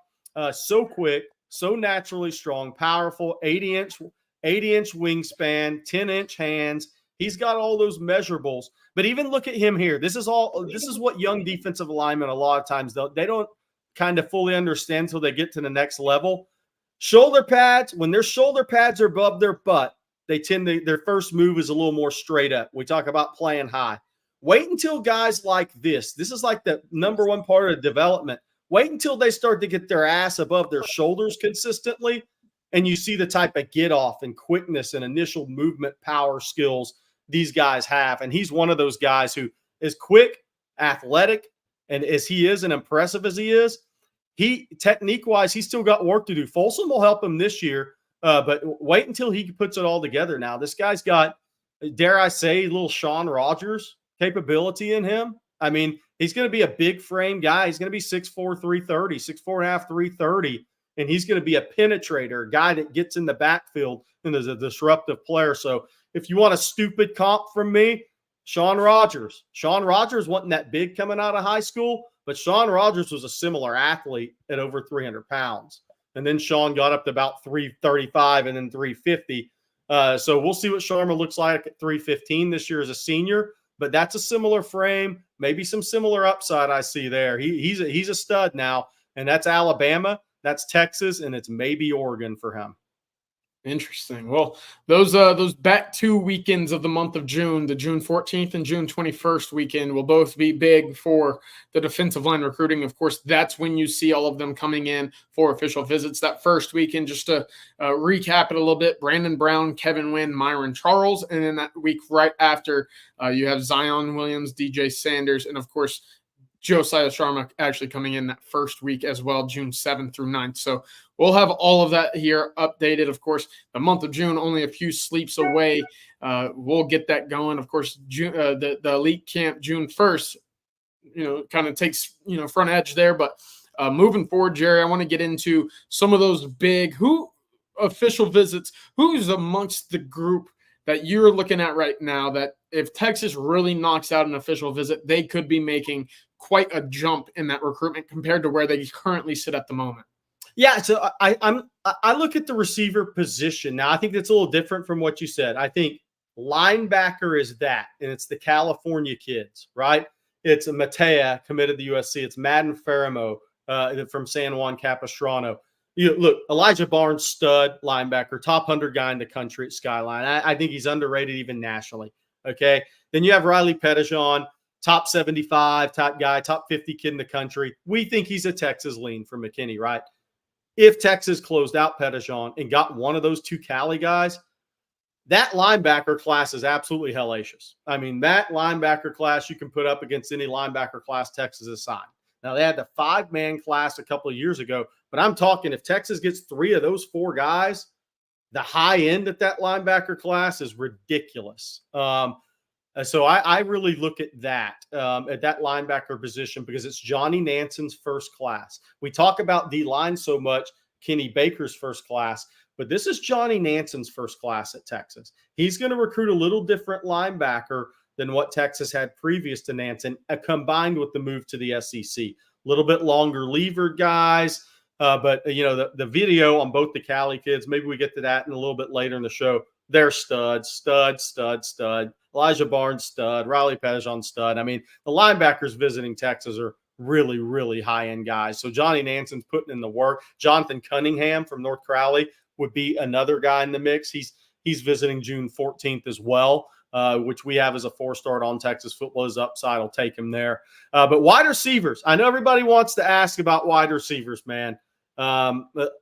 So quick, so naturally strong, powerful, 80-inch wingspan, 10-inch hands. He's got all those measurables. But even look at him here. This is what young defensive linemen a lot of times they don't kind of fully understand until they get to the next level. Shoulder pads, when their shoulder pads are above their butt, their first move is a little more straight up. We talk about playing high. Wait until guys like this is like the number one part of development. Wait until they start to get their ass above their shoulders consistently, and you see the type of get off and quickness and initial movement power skills these guys have. And he's one of those guys who is quick, athletic, and as he is and impressive as he is, technique-wise, he's still got work to do. Folsom will help him this year, but wait until he puts it all together now. This guy's got, dare I say, a little Sean Rogers capability in him. I mean, he's going to be a big frame guy. He's going to be 6'4", 330, 6'4.5", 330, and he's going to be a penetrator, a guy that gets in the backfield and is a disruptive player. So if you want a stupid comp from me, Sean Rogers. Sean Rogers wasn't that big coming out of high school, but Sean Rogers was a similar athlete at over 300 pounds. And then Sean got up to about 335 and then 350. So we'll see what Sharma looks like at 315 this year as a senior. But that's a similar frame, maybe some similar upside I see there. He's a stud now, and that's Alabama, that's Texas, and it's maybe Oregon for him. Interesting. Well, those back 2 weekends of the month of June, the June 14th and June 21st weekend, will both be big for the defensive line recruiting. Of course, that's when you see all of them coming in for official visits. That first weekend, just to recap it a little bit, Brandon Brown, Kevin Wynn, Myron Charles. And then that week right after, you have Zion Williams, DJ Sanders, and of course, Josiah Sharma actually coming in that first week as well, June 7th through 9th. So we'll have all of that here updated. Of course, the month of June, only a few sleeps away. We'll get that going. Of course, June, the elite camp, June 1st, kind of takes, front edge there. But moving forward, Gerry, I want to get into some of those big official visits. Who's amongst the group that you're looking at right now that if Texas really knocks out an official visit, they could be making quite a jump in that recruitment compared to where they currently sit at the moment? Yeah, so I look at the receiver position. Now, I think that's a little different from what you said. I think linebacker is that, and it's the California kids, right? It's Matea committed to USC. It's Madden Ferramo from San Juan Capistrano. Look, Elijah Barnes, stud linebacker, top 100 guy in the country at Skyline. I think he's underrated even nationally. Okay. Then you have Riley Pettijohn, top 75 type guy, top 50 kid in the country. We think he's a Texas lean from McKinney, right? If Texas closed out Pettijohn and got one of those two Cali guys, that linebacker class is absolutely hellacious. I mean, that linebacker class you can put up against any linebacker class Texas has signed. Now, they had the 5-man class a couple of years ago, but I'm talking if Texas gets 3 of those 4 guys, the high end at that linebacker class is ridiculous. So I really look at that linebacker position because it's Johnny Nanson's first class. We talk about D-line so much, Kenny Baker's first class, but this is Johnny Nanson's first class at Texas. He's going to recruit a little different linebacker than what Texas had previous to Nanson, combined with the move to the SEC. A little bit longer levered guys, but the video on both the Cali kids, maybe we get to that in a little bit later in the show. They're stud. Elijah Barnes, stud. Riley Pettijohn, stud. I mean, the linebackers visiting Texas are really, really high-end guys. So Johnny Nanson's putting in the work. Jonathan Cunningham from North Crowley would be another guy in the mix. He's visiting June 14th as well, which we have as a 4-star on Texas football. His upside will take him there. But wide receivers, I know everybody wants to ask about wide receivers, man.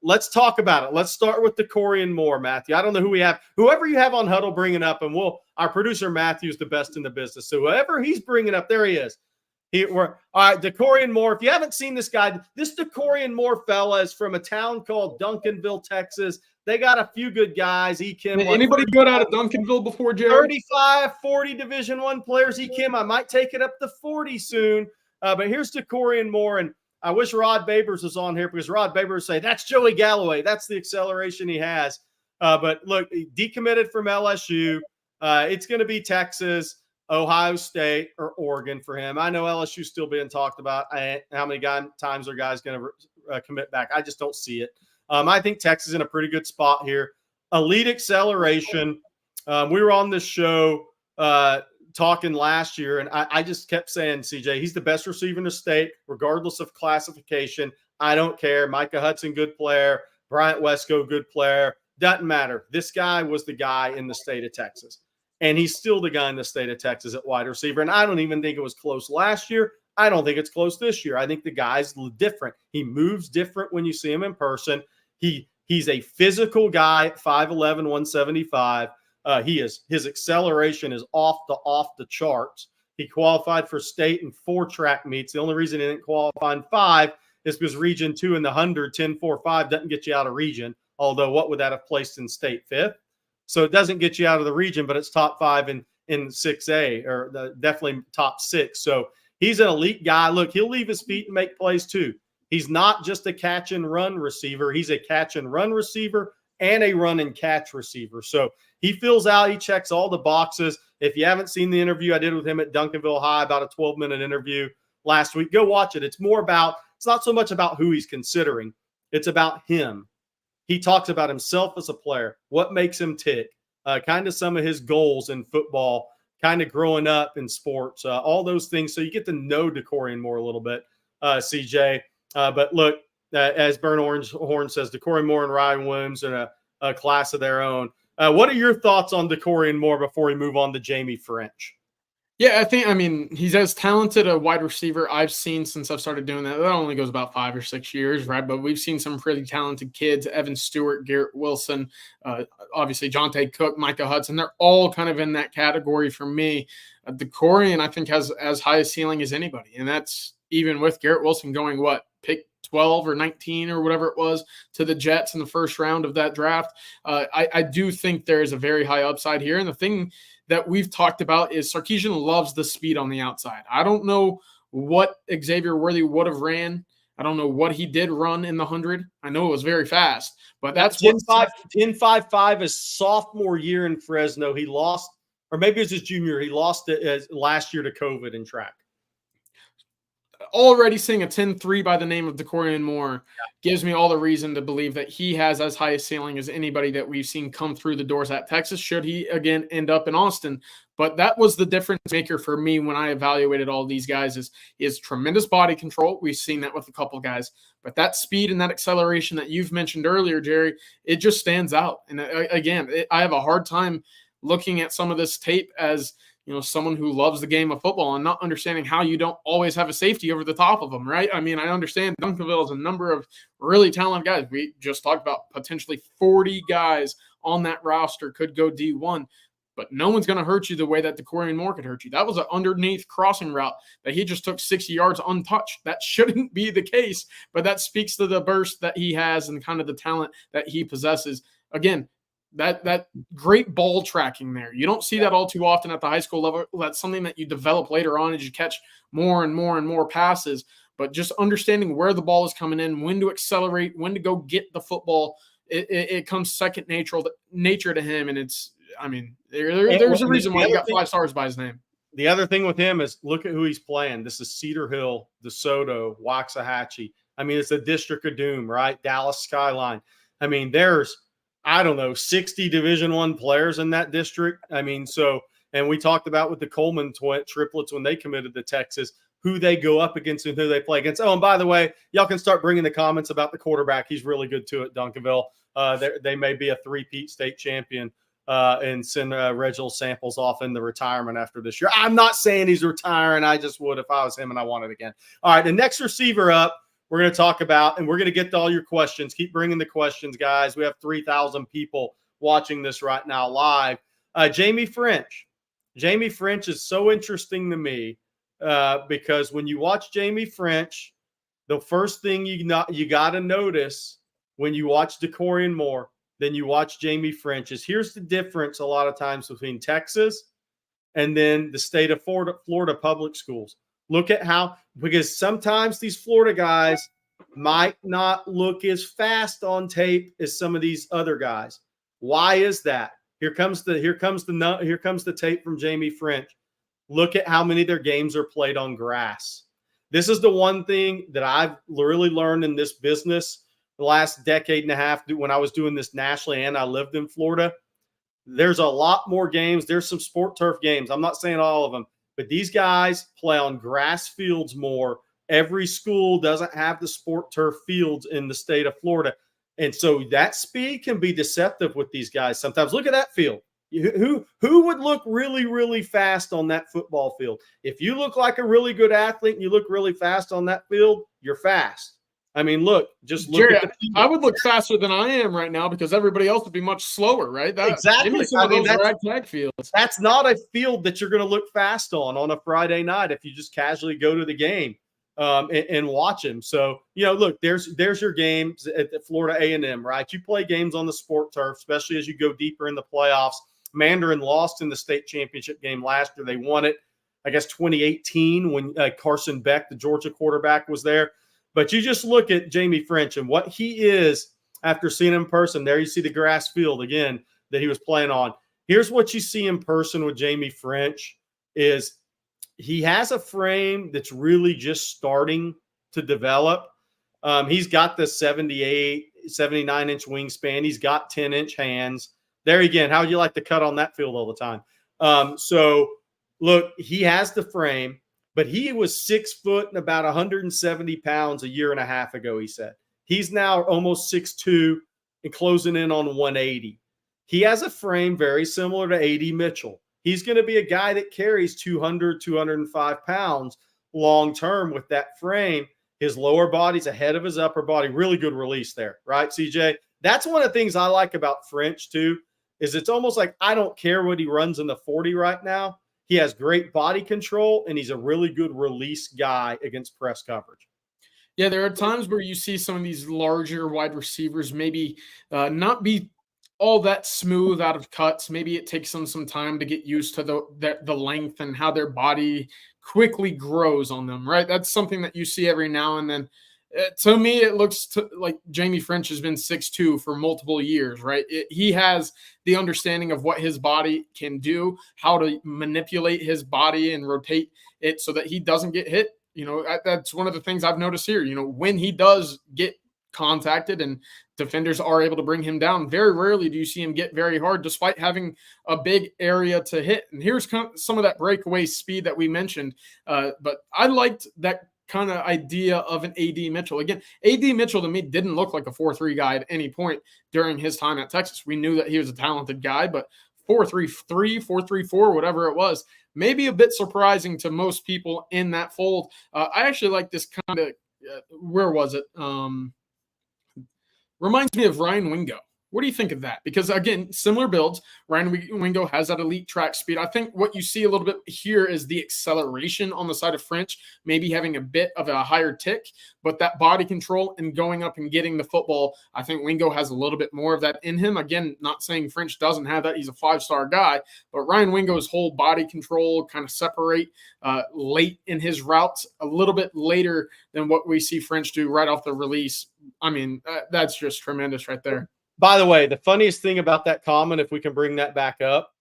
Let's talk about it. Let's start with DeCorian Moore, Matthew. I don't know who we have. Whoever you have on Huddle bringing up, and our producer Matthew is the best in the business. So whoever he's bringing up, there he is. All right, DeCorian Moore. If you haven't seen this guy, this DeCorian Moore fella is from a town called Duncanville, Texas. They got a few good guys. Anybody good out of Duncanville before, Gerry? 35, 40 Division I players. I might take it up to 40 soon. But here's DeCorian Moore, and I wish Rod Babers was on here because Rod Babers would say, that's Joey Galloway. That's the acceleration he has. But look, decommitted from LSU. It's going to be Texas, Ohio State, or Oregon for him. I know LSU's still being talked about. How many times are guys going to commit back? I just don't see it. I think Texas is in a pretty good spot here. Elite acceleration. We were on this show talking last year, and I just kept saying, CJ, he's the best receiver in the state, regardless of classification. I don't care. Micah Hudson, good player. Bryant Wesco, good player. Doesn't matter. This guy was the guy in the state of Texas, and he's still the guy in the state of Texas at wide receiver, and I don't even think it was close last year. I don't think it's close this year. I think the guy's different. He moves different when you see him in person. He's a physical guy at 5'11", 175. His acceleration is off the charts. He qualified for state in 4 track meets. The only reason he didn't qualify in 5 is because region 2 in the 100, 10.45 doesn't get you out of region. Although what would that have placed in state 5th? So it doesn't get you out of the region, but it's top 5 in 6A, or definitely top 6. So he's an elite guy. Look, he'll leave his feet and make plays too. He's not just a catch and run receiver. He's a catch and run receiver and a run and catch receiver. So he fills out, he checks all the boxes. If you haven't seen the interview I did with him at Duncanville High, about a 12-minute interview last week, go watch it. It's not so much about who he's considering. It's about him. He talks about himself as a player, what makes him tick, kind of some of his goals in football, kind of growing up in sports, all those things. So you get to know DeCorian Moore a little bit, CJ. But look, as Burn Orange Horn says, DeCorian Moore and Ryan Williams and a class of their own. What are your thoughts on Decorian Moore before we move on to Jamie French? Yeah, I mean, he's as talented a wide receiver I've seen since I've started doing that. That only goes about 5 or 6 years, right? But we've seen some pretty talented kids, Evan Stewart, Garrett Wilson, obviously Jonte Cook, Micah Hudson. They're all kind of in that category for me. Decorian, I think, has as high a ceiling as anybody. And that's even with Garrett Wilson going, pick 12 or 19 or whatever it was to the Jets in the first round of that draft. I do think there is a very high upside here. And the thing that we've talked about is Sarkisian loves the speed on the outside. I don't know what Xavier Worthy would have ran. I don't know what he did run in the 100. I know it was very fast, but that's 10.55 his sophomore year in Fresno. He lost, or maybe it was his junior. He lost it last year to COVID in track. Already seeing a 10-3 by the name of Decorian Moore gives me all the reason to believe that he has as high a ceiling as anybody that we've seen come through the doors at Texas, should he again end up in Austin. But that was the difference maker for me when I evaluated all these guys is his tremendous body control. We've seen that with a couple guys, but that speed and that acceleration that you've mentioned earlier, Gerry, it just stands out. And again, I have a hard time looking at some of this tape as someone who loves the game of football and not understanding how you don't always have a safety over the top of them, right? I mean, I understand Duncanville is a number of really talented guys. We just talked about potentially 40 guys on that roster could go D1, but no one's going to hurt you the way that Decorian Moore could hurt you. That was an underneath crossing route that he just took 60 yards untouched. That shouldn't be the case, but that speaks to the burst that he has and kind of the talent that he possesses. Again, that great ball tracking there. You don't see that all too often at the high school level. That's something that you develop later on as you catch more and more and more passes. But just understanding where the ball is coming in, when to accelerate, when to go get the football, it comes second nature to him. And there's a reason why he got 5 stars by his name. The other thing with him is look at who he's playing. This is Cedar Hill, DeSoto, Waxahachie. I mean, it's the District of Doom, right? Dallas Skyline. I mean, there's 60 Division I players in that district. I mean, and we talked about with the Coleman triplets when they committed to Texas, who they go up against and who they play against. Oh, and by the way, y'all can start bringing the comments about the quarterback. He's really good too at Duncanville. They may be a three-peat state champion and send Reginald Samples off in the retirement after this year. I'm not saying he's retiring. I just would if I was him and I wanted again. All right, the next receiver up, we're going to talk about, and we're going to get to all your questions. Keep bringing the questions, guys. We have 3,000 people watching this right now live. Jamie French. Jamie French is so interesting to me because when you watch Jamie French, the first thing you got to notice when you watch Decorian Moore, then you watch Jamie French is here's the difference a lot of times between Texas and then the state of Florida public schools. Look at because sometimes these Florida guys might not look as fast on tape as some of these other guys. Why is that? Here comes the tape from Jamie French. Look at how many of their games are played on grass. This is the one thing that I've really learned in this business the last decade and a half when I was doing this nationally and I lived in Florida. There's a lot more games. There's some sport turf games. I'm not saying all of them. But these guys play on grass fields more. Every school doesn't have the sport turf fields in the state of Florida. And so that speed can be deceptive with these guys sometimes. Look at that field. Who would look really, really fast on that football field? If you look like a really good athlete and you look really fast on that field, you're fast. I mean, look Gerry, at the field. I would look faster than I am right now because everybody else would be much slower, right? Exactly. Tag fields. That's not a field that you're going to look fast on a Friday night if you just casually go to the game and watch him. So, look, there's your games at Florida A&M, right? You play games on the sport turf, especially as you go deeper in the playoffs. Mandarin lost in the state championship game last year. They won it, I guess, 2018 when Carson Beck, the Georgia quarterback, was there. But you just look at Jamie French and what he is after seeing him in person. There you see the grass field again that he was playing on. Here's what you see in person with Jamie French is he has a frame that's really just starting to develop. He's got the 78, 79-inch wingspan. He's got 10-inch hands. There again, how would you like to cut on that field all the time? So, look, he has the frame. But he was 6 foot and about 170 pounds a year and a half ago, he said. He's now almost 6'2", and closing in on 180. He has a frame very similar to A.D. Mitchell. He's going to be a guy that carries 200, 205 pounds long term with that frame. His lower body's ahead of his upper body. Really good release there, right, CJ? That's one of the things I like about French, too, is it's almost like I don't care what he runs in the 40 right now. He has great body control, and he's a really good release guy against press coverage. Yeah, there are times where you see some of these larger wide receivers maybe not be all that smooth out of cuts. Maybe it takes them some time to get used to the length and how their body quickly grows on them, right? That's something that you see every now and then. To me, it looks like Jamie French has been 6'2" for multiple years, right? He has the understanding of what his body can do, how to manipulate his body and rotate it so that he doesn't get hit. That's one of the things I've noticed here. When he does get contacted and defenders are able to bring him down, very rarely do you see him get very hard despite having a big area to hit. And here's some of that breakaway speed that we mentioned. But I liked that kind of idea of an A.D. Mitchell. Again, A.D. Mitchell to me didn't look like a 4.3 guy at any point during his time at Texas. We knew that he was a talented guy, but 4.33, 4.34, whatever it was, maybe a bit surprising to most people in that fold. I actually like this kind of, where was it? Reminds me of Ryan Wingo. What do you think of that? Because, again, similar builds. Ryan Wingo has that elite track speed. I think what you see a little bit here is the acceleration on the side of French, maybe having a bit of a higher tick, but that body control and going up and getting the football, I think Wingo has a little bit more of that in him. Again, not saying French doesn't have that. He's a 5-star guy, but Ryan Wingo's whole body control kind of separate late in his routes a little bit later than what we see French do right off the release. I mean, that's just tremendous right there. By the way, the funniest thing about that comment, if we can bring that back up,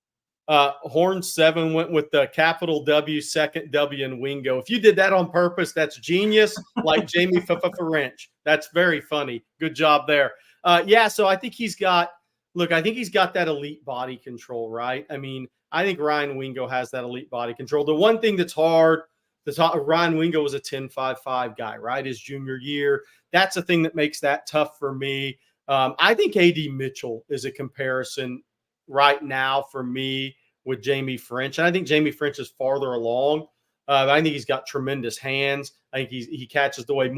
Horn 7 went with the capital W, second W in Wingo. If you did that on purpose, that's genius, like Jamie French. That's very funny. Good job there. So I think he's got that elite body control, right? I mean, I think Ryan Wingo has that elite body control. The one thing that's hard, Ryan Wingo was a 10.55 guy, right? His junior year. That's the thing that makes that tough for me. I think A.D. Mitchell is a comparison right now for me with Jamie French. And I think Jamie French is farther along. I think he's got tremendous hands. I think he catches the way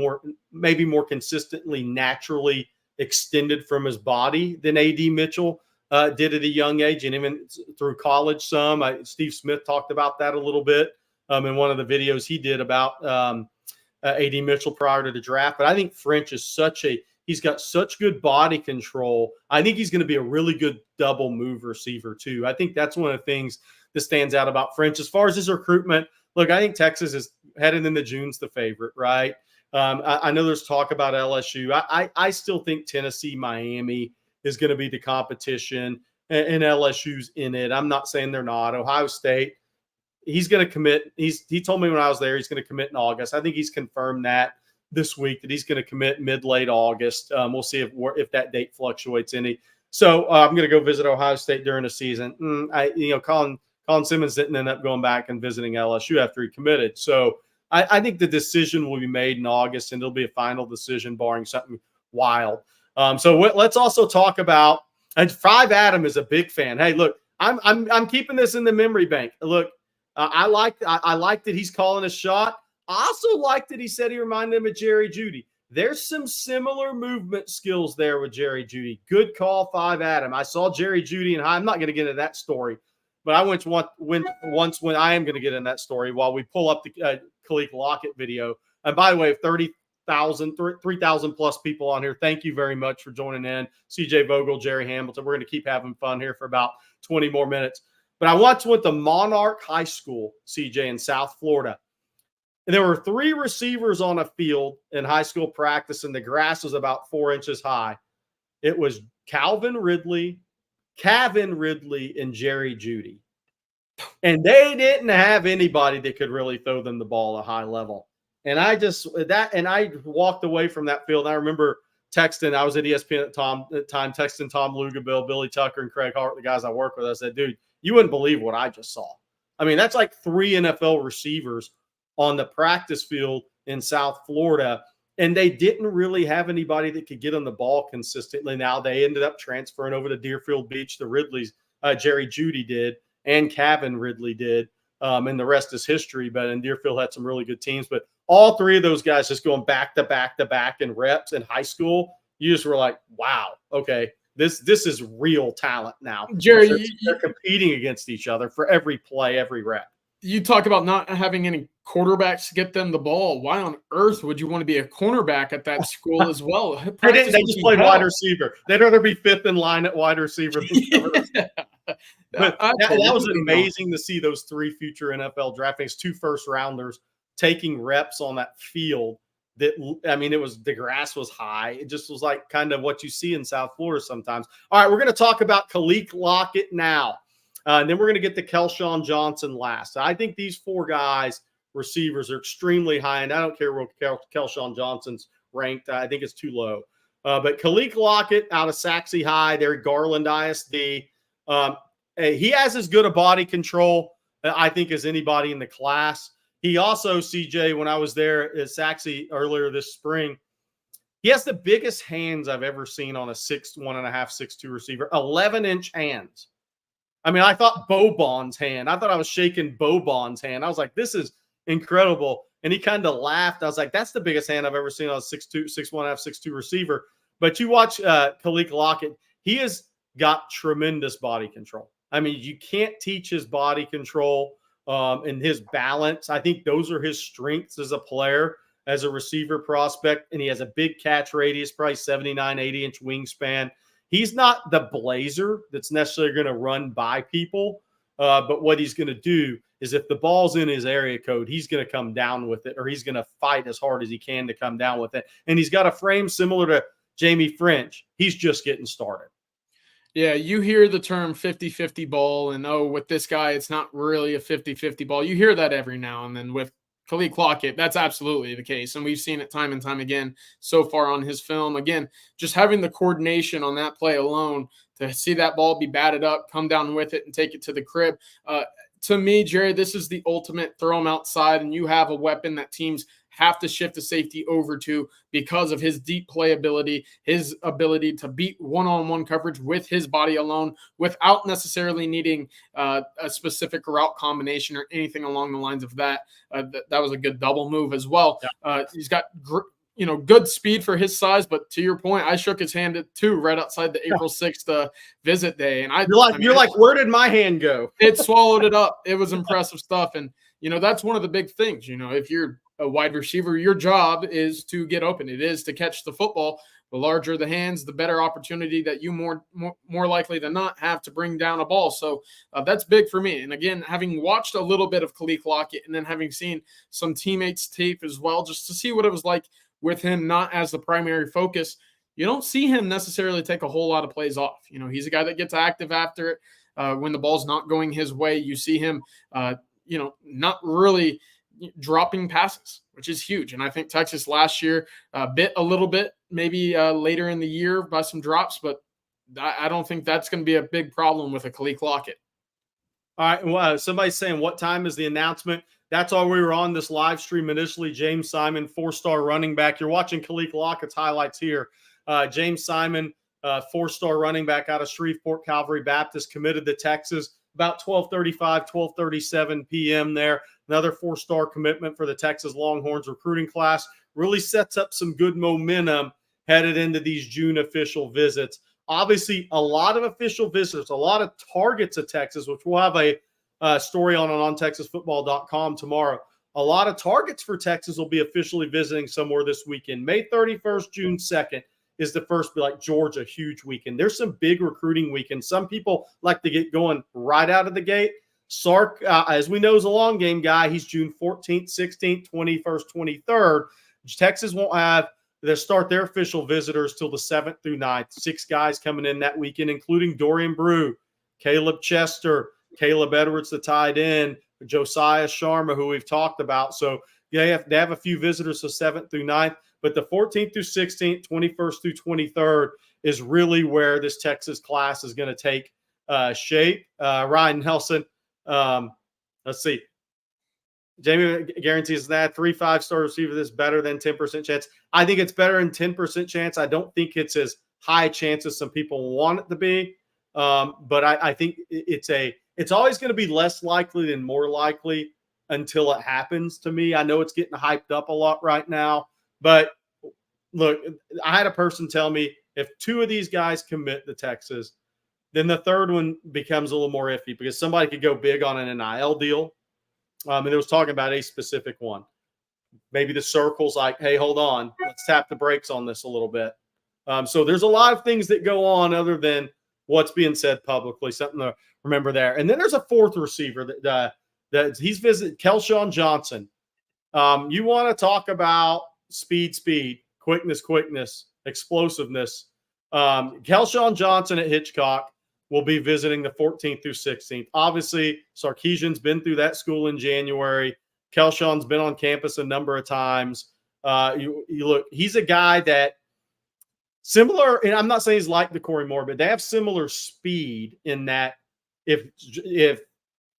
maybe more consistently, naturally extended from his body than A.D. Mitchell did at a young age, and even through college some. Steve Smith talked about that a little bit in one of the videos he did about A.D. Mitchell prior to the draft. But I think French is he's got such good body control. I think he's going to be a really good double move receiver too. I think that's one of the things that stands out about French. As far as his recruitment, look, I think Texas is headed into June's the favorite, right? I know there's talk about LSU. I still think Tennessee, Miami is going to be the competition, and LSU's in it. I'm not saying they're not. Ohio State, he's going to commit. He told me when I was there he's going to commit in August. I think he's confirmed that this week that he's going to commit mid-late August. We'll see if that date fluctuates any. So I'm going to go visit Ohio State during the season. Colin Simmons didn't end up going back and visiting LSU after he committed. So I think the decision will be made in August, and it'll be a final decision barring something wild. Let's also talk about, and 5 Adam is a big fan. Hey, look, I'm keeping this in the memory bank. Look, I like that he's calling a shot. I also like that he said he reminded him of Jerry Jeudy. There's some similar movement skills there with Jerry Jeudy. Good call, 5 Adam. I saw Jerry Jeudy, and I'm not going to get into that story, but I went once when I am going to get in that story while we pull up the Khalil Lockett video. And by the way, 3,000 plus people on here. Thank you very much for joining in. CJ Vogel, Jerry Hamilton. We're going to keep having fun here for about 20 more minutes. But I once went to Monarch High School, CJ, in South Florida. And there were 3 receivers on a field in high school practice, and the grass was about 4 inches high. It was Calvin Ridley, and Jerry Jeudy. And they didn't have anybody that could really throw them the ball at a high level. And I walked away from that field. I remember texting, I was at ESPN at the time, texting Tom Lugabill, Billy Tucker, and Craig Hart, the guys I work with. I said, dude, you wouldn't believe what I just saw. I mean, that's like 3 NFL receivers on the practice field in South Florida. And they didn't really have anybody that could get on the ball consistently. Now they ended up transferring over to Deerfield Beach. The Ridleys, Jerry Jeudy did, and Kevin Ridley did. And the rest is history. But in Deerfield had some really good teams. But all three of those guys just going back to back to back in reps in high school, you just were like, wow, okay, this is real talent now. Jerry, They're competing against each other for every play, every rep. You talk about not having any quarterbacks to get them the ball. Why on earth would you want to be a cornerback at that school as well? They just played wide receiver. They'd rather be fifth in line at wide receiver than cover. But that was amazing to see those three future NFL draft picks, 2 first-rounders, taking reps on that field. That, I mean, the grass was high. It just was like kind of what you see in South Florida sometimes. All right, we're going to talk about Kellan Lockett now. And then we're going to get to Kellan Johnson last. I think these 4 guys, receivers, are extremely high, and I don't care where Kellan Johnson's ranked. I think it's too low. But Kellan Lockett out of Saxe High, they're Garland ISD. He has as good a body control, I think, as anybody in the class. He also, CJ, when I was there at Saxe earlier this spring, he has the biggest hands I've ever seen on a 6'1.5", 6'2" receiver, 11-inch hands. I mean, I thought Bobon's hand. I thought I was shaking Bobon's hand. I was like, this is incredible. And he kind of laughed. I was like, that's the biggest hand I've ever seen on a 6'2", 6'1.5", 6'2" receiver. But you watch Kellan Lockett, he has got tremendous body control. I mean, you can't teach his body control and his balance. I think those are his strengths as a player, as a receiver prospect. And he has a big catch radius, probably 79, 80-inch wingspan. He's not the blazer that's necessarily going to run by people, but what he's going to do is if the ball's in his area code, he's going to come down with it, or he's going to fight as hard as he can to come down with it. And he's got a frame similar to Jamie French. He's just getting started. Yeah, you hear the term 50-50 ball, and with this guy, it's not really a 50-50 ball. You hear that every now and then with Kellan Lockett. That's absolutely the case, and we've seen it time and time again so far on his film. Again, just having the coordination on that play alone to see that ball be batted up, come down with it, and take it to the crib. To me, Jerry, this is the ultimate throw him outside, and you have a weapon that teams have to shift the safety over to because of his deep playability, his ability to beat one-on-one coverage with his body alone without necessarily needing a specific route combination or anything along the lines of that. That was a good double move as well. Yeah. He's got good speed for his size, but to your point, I shook his hand too right outside the April 6th visit day. And you're like, where did my hand go? It swallowed it up. It was impressive stuff. And, that's one of the big things, if you're a wide receiver, your job is to get open. It is to catch the football. The larger the hands, the better opportunity that you more likely than not have to bring down a ball. So that's big for me. And again, having watched a little bit of Kellan Lockett and then having seen some teammates tape as well, just to see what it was like with him not as the primary focus, you don't see him necessarily take a whole lot of plays off. He's a guy that gets active after it. When the ball's not going his way, you see him, not really dropping passes, which is huge. And I think Texas last year bit a little bit, maybe later in the year by some drops, but I don't think that's going to be a big problem with a Kellan Lockett. All right. Well, somebody's saying, what time is the announcement? That's all we were on this live stream initially. James Simon, 4-star running back. You're watching Kellan Lockett's highlights here. James Simon, 4-star running back out of Shreveport Calvary Baptist, committed to Texas about 12:35, 12:37 p.m. there. Another 4-star commitment for the Texas Longhorns recruiting class. Really sets up some good momentum headed into these June official visits. Obviously, a lot of official visitors, a lot of targets of Texas, which we'll have a story on ontexasfootball.com tomorrow. A lot of targets for Texas will be officially visiting somewhere this weekend. May 31st, June 2nd is the first, like Georgia, huge weekend. There's some big recruiting weekends. Some people like to get going right out of the gate. Sark, as we know, is a long game guy. He's June 14th, 16th, 21st, 23rd. Texas won't have to start their official visitors till the 7th through 9th. 6 guys coming in that weekend, including Dorian Brew, Caleb Chester, Caleb Edwards, the tight end, Josiah Sharma, who we've talked about. So they have a few visitors the 7th through 9th, but the 14th through 16th, 21st through 23rd is really where this Texas class is going to take shape. Ryan Nelson, let's see. Jamie guarantees that 3 5-star receiver that's better than 10% chance. I think it's better than 10% chance. I don't think it's as high a chance as some people want it to be. But I think it's always going to be less likely than more likely until it happens to me. I know it's getting hyped up a lot right now, but look, I had a person tell me if 2 of these guys commit to Texas, then the third one becomes a little more iffy because somebody could go big on an NIL deal. And it was talking about a specific one. Maybe the circle's like, hey, hold on, let's tap the brakes on this a little bit. So there's a lot of things that go on other than what's being said publicly, something to remember there. And then there's a 4th receiver that he's visited, Kellan Johnson. You want to talk about speed, quickness, explosiveness. Kellan Johnson at Hitchcock will be visiting the 14th through 16th. Obviously, Sarkisian's been through that school in January. Kelshawn's been on campus a number of times. You look, he's a guy that similar, and I'm not saying he's like the Corey Moore, but they have similar speed in that if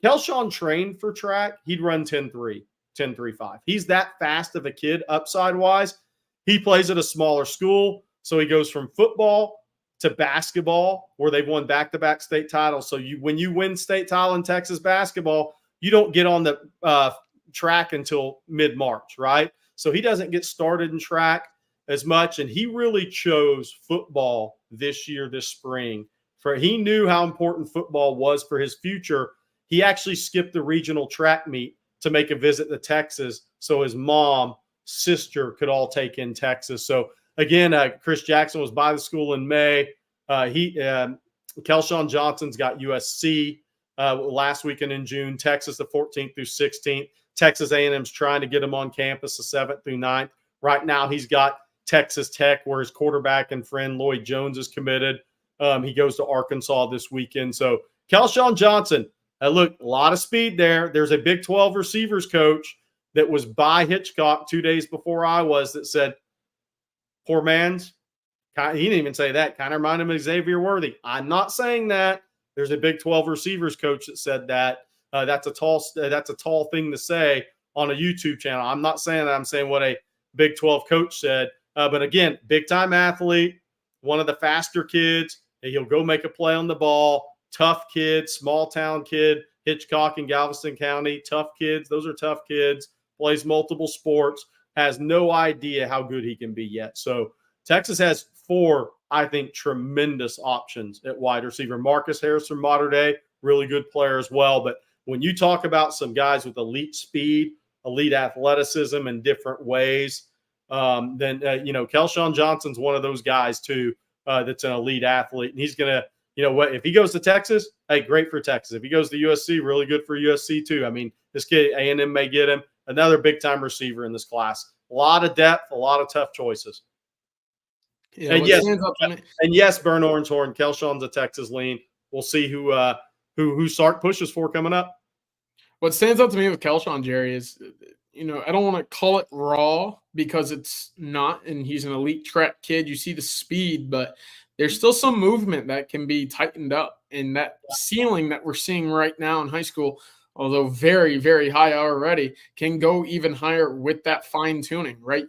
Kelshawn trained for track, he'd run 10.3, 10.35. He's that fast of a kid upside-wise. He plays at a smaller school, so he goes from football to basketball, where they've won back-to-back state titles. So when you win state title in Texas basketball, you don't get on the track until mid-March, right? So he doesn't get started in track as much, and he really chose football this year, this spring. He knew how important football was for his future. He actually skipped the regional track meet to make a visit to Texas so his mom, sister could all take in Texas. So again, Chris Jackson was by the school in May. Kellan Johnson's got USC last weekend in June, Texas the 14th through 16th. Texas A&M's trying to get him on campus the 7th through 9th. Right now, he's got Texas Tech, where his quarterback and friend Lloyd Jones is committed. He goes to Arkansas this weekend. So Kellan Johnson, look, a lot of speed there. There's a Big 12 receivers coach that was by Hitchcock 2 days before I was that said, poor man's, he didn't even say that, kind of reminded him of Xavier Worthy. I'm not saying that. There's a Big 12 receivers coach that said that. That's a tall thing to say on a YouTube channel. I'm not saying that. I'm saying what a Big 12 coach said. But again, big-time athlete, one of the faster kids. He'll go make a play on the ball. Tough kid, small-town kid, Hitchcock in Galveston County. Tough kids. Those are tough kids. Plays multiple sports. Has no idea how good he can be yet. So Texas has 4, I think, tremendous options at wide receiver. Marcus Harris from Mater Dei, really good player as well. But when you talk about some guys with elite speed, elite athleticism in different ways, then Kellan Johnson's one of those guys too that's an elite athlete. And he's going to, if he goes to Texas, hey, great for Texas. If he goes to USC, really good for USC too. I mean, this kid, A&M may get him. Another big-time receiver in this class. A lot of depth, a lot of tough choices. Yeah, and yes, Burn Orange Horn, Kelshawn's a Texas lean. We'll see who Sark pushes for coming up. What stands out to me with Kellan, Gerry, is, I don't want to call it raw because it's not, and he's an elite track kid. You see the speed, but there's still some movement that can be tightened up. And that ceiling that we're seeing right now in high school, although very, very high already, can go even higher with that fine-tuning, right?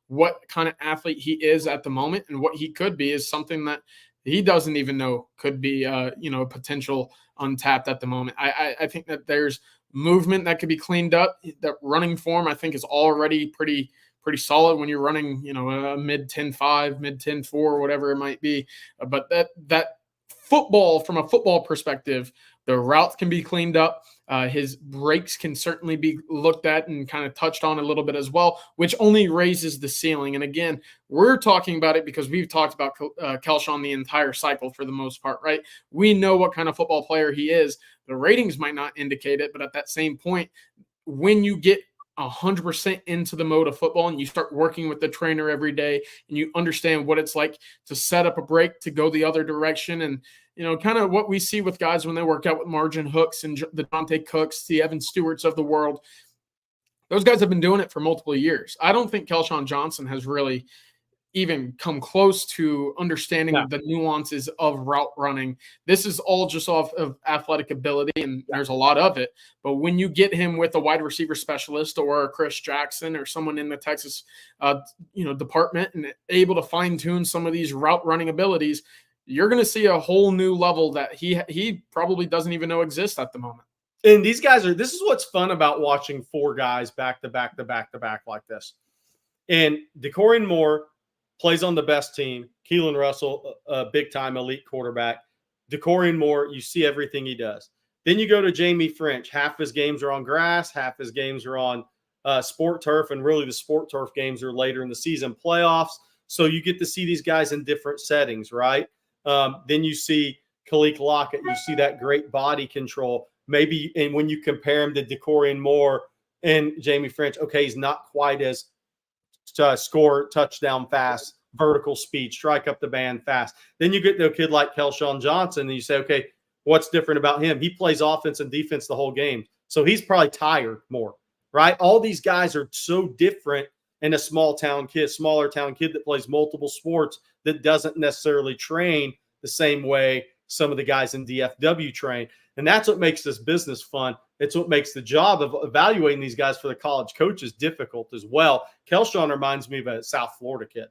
What kind of athlete he is at the moment, and what he could be is something that he doesn't even know could be, a potential untapped at the moment. I think that there's movement that could be cleaned up. That running form, I think, is already pretty solid when you're running, a mid 10.5, mid 10.4, whatever it might be. But that football, from a football perspective, the routes can be cleaned up. His breaks can certainly be looked at and kind of touched on a little bit as well, which only raises the ceiling. And again, we're talking about it because we've talked about Kellan the entire cycle for the most part, right? We know what kind of football player he is. The ratings might not indicate it, but at that same point, when you get 100% into the mode of football and you start working with the trainer every day and you understand what it's like to set up a break to go the other direction, and kind of what we see with guys when they work out with Margin Hooks and the Dante Cooks, the Evan Stewarts of the world. Those guys have been doing it for multiple years. I don't think Kellan Johnson has really even come close to understanding the nuances of route running. This is all just off of athletic ability, and there's a lot of it. But when you get him with a wide receiver specialist or a Chris Jackson or someone in the Texas, department, and able to fine tune some of these route running abilities, you're going to see a whole new level that he probably doesn't even know exists at the moment. And these guys this is what's fun about watching four guys back to back like this. And DeCorian Moore plays on the best team. Keelan Russell, a big-time elite quarterback. DeCorian Moore, you see everything he does. Then you go to Jamie French. Half his games are on grass. Half his games are on sport turf. And really the sport turf games are later in the season playoffs. So you get to see these guys in different settings, right? Then you see Khalil Lockett. You see that great body control. Maybe, and when you compare him to DeCorian Moore and Jamie French, okay, he's not quite as score touchdown fast, vertical speed, strike up the band fast. Then you get to a kid like Kellan Johnson, and you say, okay, what's different about him? He plays offense and defense the whole game. So he's probably tired more, right? All these guys are so different in a smaller town kid that plays multiple sports that doesn't necessarily train the same way some of the guys in DFW train. And that's what makes this business fun. It's what makes the job of evaluating these guys for the college coaches difficult as well. Kellan reminds me of a South Florida kid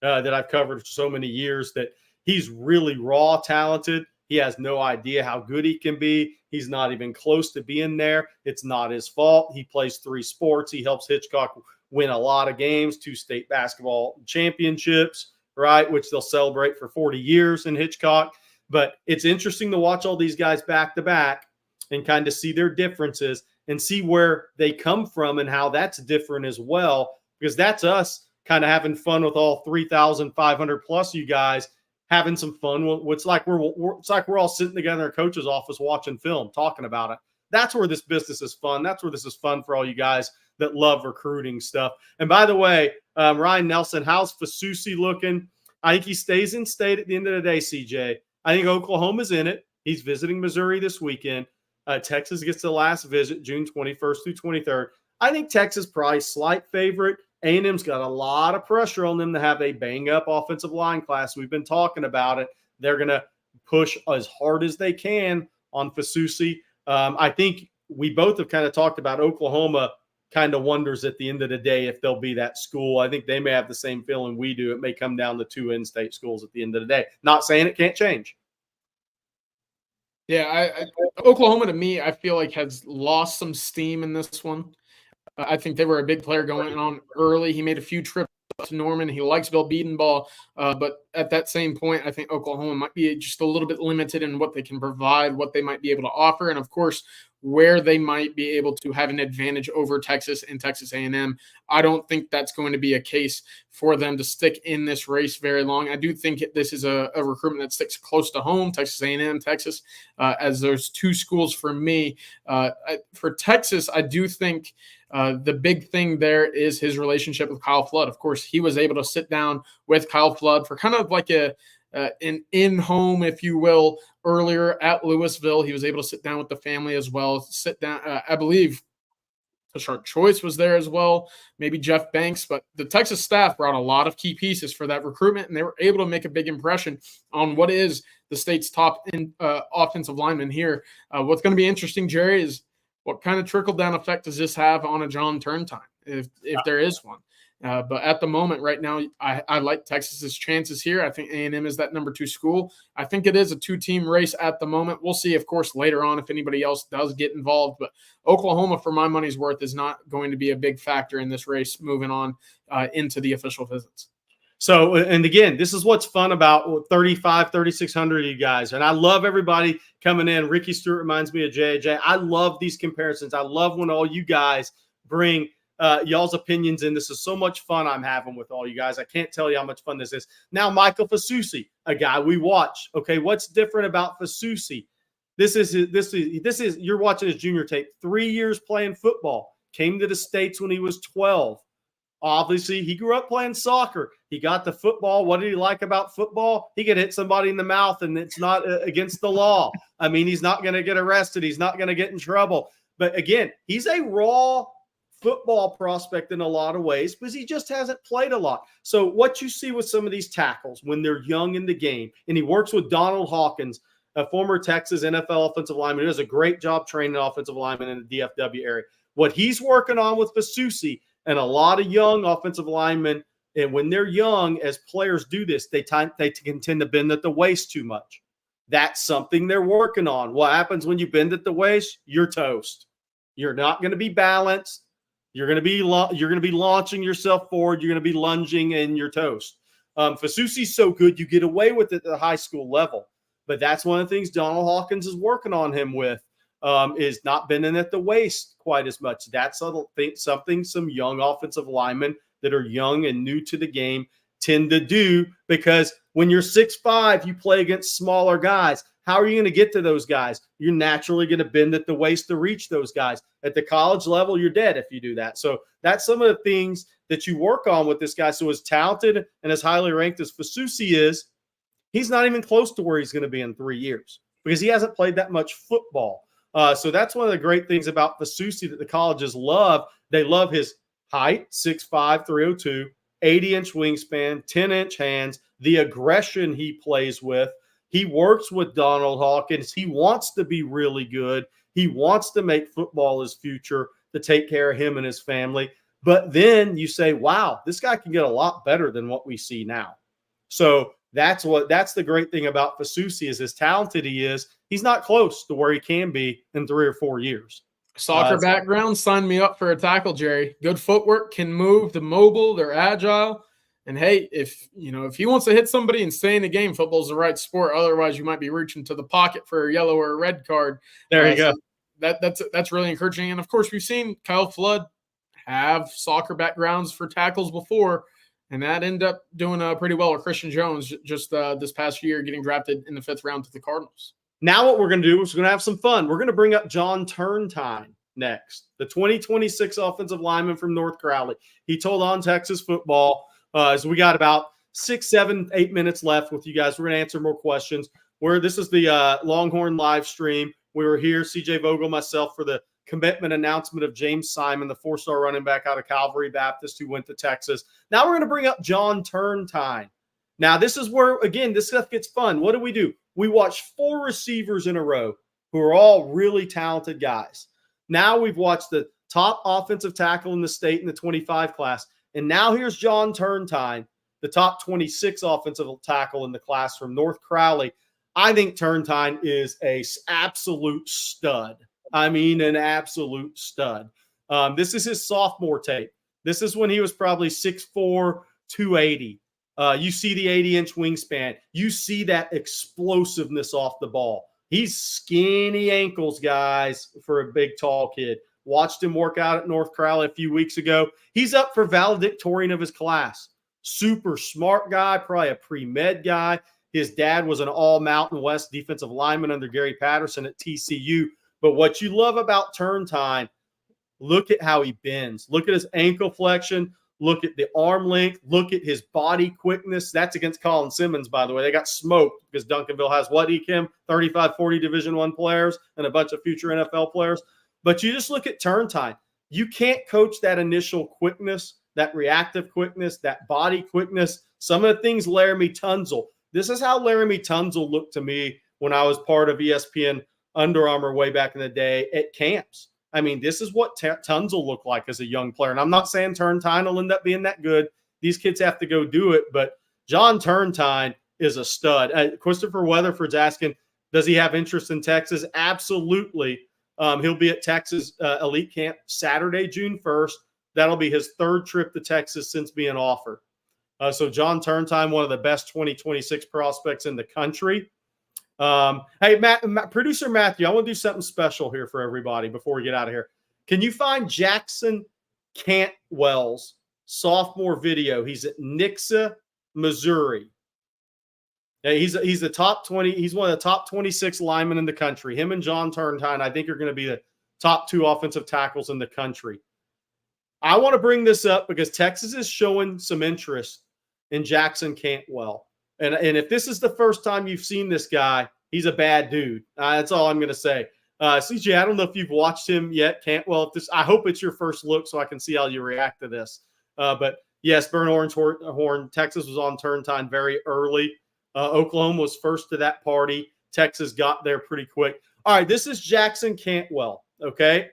that I've covered for so many years, that he's really raw talented. He has no idea how good he can be. He's not even close to being there. It's not his fault. He plays 3 sports. He helps Hitchcock win a lot of games, 2 state basketball championships, right, which they'll celebrate for 40 years in Hitchcock. But it's interesting to watch all these guys back to back and kind of see their differences and see where they come from and how that's different as well, because that's us kind of having fun with all 3,500 plus you guys having some fun. It's like we're all sitting together in a coach's office watching film, talking about it. That's where this business is fun. That's where this is fun for all you guys that love recruiting stuff. And by the way, Ryan Nelson, how's Fasusi looking? I think he stays in state at the end of the day, CJ. I think Oklahoma's in it. He's visiting Missouri this weekend. Texas gets the last visit, June 21st through 23rd. I think Texas probably slight favorite. A&M's got a lot of pressure on them to have a bang-up offensive line class. We've been talking about it. They're going to push as hard as they can on Fasusi. I think we both have kind of talked about Oklahoma kind of wonders at the end of the day if they'll be that school. I think they may have the same feeling we do. It may come down to 2 in-state schools at the end of the day. Not saying it can't change. Yeah, Oklahoma, to me, I feel like has lost some steam in this one. I think they were a big player going on early. He made a few trips to Norman. He likes Bill Beatonball. But at that same point, I think Oklahoma might be just a little bit limited in what they can provide, what they might be able to offer, and, of course, where they might be able to have an advantage over Texas and Texas A&M. I don't think that's going to be a case for them to stick in this race very long. I do think this is a recruitment that sticks close to home, Texas A&M, Texas, as those 2 schools for me. For Texas, I do think the big thing there is his relationship with Kyle Flood. Of course, he was able to sit down with Kyle Flood for kind of like an in-home, if you will, earlier at Louisville. He was able to sit down with the family as well. Sit down, I believe Tashard Choice was there as well, maybe Jeff Banks, but the Texas staff brought a lot of key pieces for that recruitment, and they were able to make a big impression on what is the state's top offensive lineman here. What's going to be interesting, Gerry, is what kind of trickle-down effect does this have on a John Turntime, if there is one? But at the moment, right now, I like Texas's chances here. I think A&M is that number 2 school. I think it is a 2-team race at the moment. We'll see, of course, later on if anybody else does get involved. But Oklahoma, for my money's worth, is not going to be a big factor in this race moving on into the official visits. So, and again, this is what's fun about 3,600 of you guys. And I love everybody coming in. Ricky Stewart reminds me of JJ. I love these comparisons. I love when all you guys bring y'all's opinions in. This is so much fun I'm having with all you guys. I can't tell you how much fun this is. Now, Michael Fasusi, a guy we watch. Okay, what's different about Fasusi? This is you're watching his junior tape. 3 years playing football. Came to the States when he was 12. Obviously, he grew up playing soccer. He got to football. What did he like about football? He could hit somebody in the mouth, and it's not against the law. I mean, he's not going to get arrested. He's not going to get in trouble. But again, he's a raw football prospect in a lot of ways because he just hasn't played a lot. So what you see with some of these tackles when they're young in the game, and he works with Donald Hawkins, a former Texas NFL offensive lineman who does a great job training offensive linemen in the DFW area. What he's working on with Fasusi and a lot of young offensive linemen, and when they're young, as players do this, they tend to bend at the waist too much. That's something they're working on. What happens when you bend at the waist? You're toast. You're not going to be balanced. You're going to be launching yourself forward. You're going to be lunging, and you're toast. Fasusi's so good, you get away with it at the high school level. But that's one of the things Donald Hawkins is working on him with, is not bending at the waist quite as much. That's something some young offensive linemen that are young and new to the game tend to do, because when you're 6'5", you play against smaller guys. How are you going to get to those guys? You're naturally going to bend at the waist to reach those guys. At the college level, you're dead if you do that. So that's some of the things that you work on with this guy. So as talented and as highly ranked as Fasusi is, he's not even close to where he's going to be in 3 years because he hasn't played that much football. So that's one of the great things about Fasusi that the colleges love. They love his height, 6'5", 302, 80-inch wingspan, 10-inch hands, the aggression he plays with. He works with Donald Hawkins. He wants to be really good. He wants to make football his future, to take care of him and his family. But then you say, wow, this guy can get a lot better than what we see now. So that's the great thing about Fasusi, is as talented he is, he's not close to where he can be in 3 or 4 years. Soccer background, sign me up for a tackle, Gerry. Good footwork, can move, they're mobile, they're agile. And hey, if he wants to hit somebody and stay in the game, football's the right sport. Otherwise, you might be reaching to the pocket for a yellow or a red card. There you go. So that's really encouraging. And of course, we've seen Kyle Flood have soccer backgrounds for tackles before, and that ended up doing pretty well with Christian Jones just this past year, getting drafted in the 5th round to the Cardinals. Now what we're going to do is we're going to have some fun. We're going to bring up John Turntine next, the 2026 offensive lineman from North Crowley. He told On Texas Football, so we got about 6, 7, 8 minutes left with you guys. We're going to answer more questions. This is the Longhorn live stream. We were here, CJ Vogel, myself, for the commitment announcement of James Simon, the 4-star running back out of Calvary Baptist who went to Texas. Now we're going to bring up John Turntine. Now this is where, again, this stuff gets fun. What do? We watch 4 receivers in a row who are all really talented guys. Now we've watched the top offensive tackle in the state in the 25 class. And now here's John Turntine, the top 26 offensive tackle in the class from North Crowley. I think Turntine is an absolute stud. I mean, an absolute stud. This is his sophomore tape. This is when he was probably 6'4", 280. You see the 80-inch wingspan. You see that explosiveness off the ball. He's skinny ankles, guys, for a big, tall kid. Watched him work out at North Crowley a few weeks ago. He's up for valedictorian of his class. Super smart guy, probably a pre-med guy. His dad was an all-Mountain West defensive lineman under Gerry Patterson at TCU. But what you love about Turntine, look at how he bends. Look at his ankle flexion. Look at the arm length. Look at his body quickness. That's against Colin Simmons, by the way. They got smoked because Duncanville has what, Ekim? 35, 40 Division I players and a bunch of future NFL players. But you just look at Turntine. You can't coach that initial quickness, that reactive quickness, that body quickness. Some of the things Laramie Tunzel. This is how Laramie Tunzel looked to me when I was part of ESPN Under Armour way back in the day at camps. I mean, this is what Tunzel looked like as a young player. And I'm not saying Turntine will end up being that good. These kids have to go do it. But John Turntine is a stud. Christopher Weatherford's asking, does he have interest in Texas? Absolutely. He'll be at Texas Elite Camp Saturday, June 1st. That'll be his 3rd trip to Texas since being offered. So John Turntine, one of the best 2026 prospects in the country. Hey, producer Matthew, I want to do something special here for everybody before we get out of here. Can you find Jackson Cantwell's sophomore video? He's at Nixa, Missouri. He's the top 20. He's one of the top 26 linemen in the country. Him and John Turntine, I think, are going to be the top 2 offensive tackles in the country. I want to bring this up because Texas is showing some interest in Jackson Cantwell. And if this is the first time you've seen this guy, he's a bad dude. That's all I'm going to say. CJ, I don't know if you've watched him yet. Cantwell, I hope it's your first look so I can see how you react to this. But yes, Burn Orange Horn. Texas was on turn time very early. Oklahoma was first to that party. Texas got there pretty quick. All right, this is Jackson Cantwell, okay?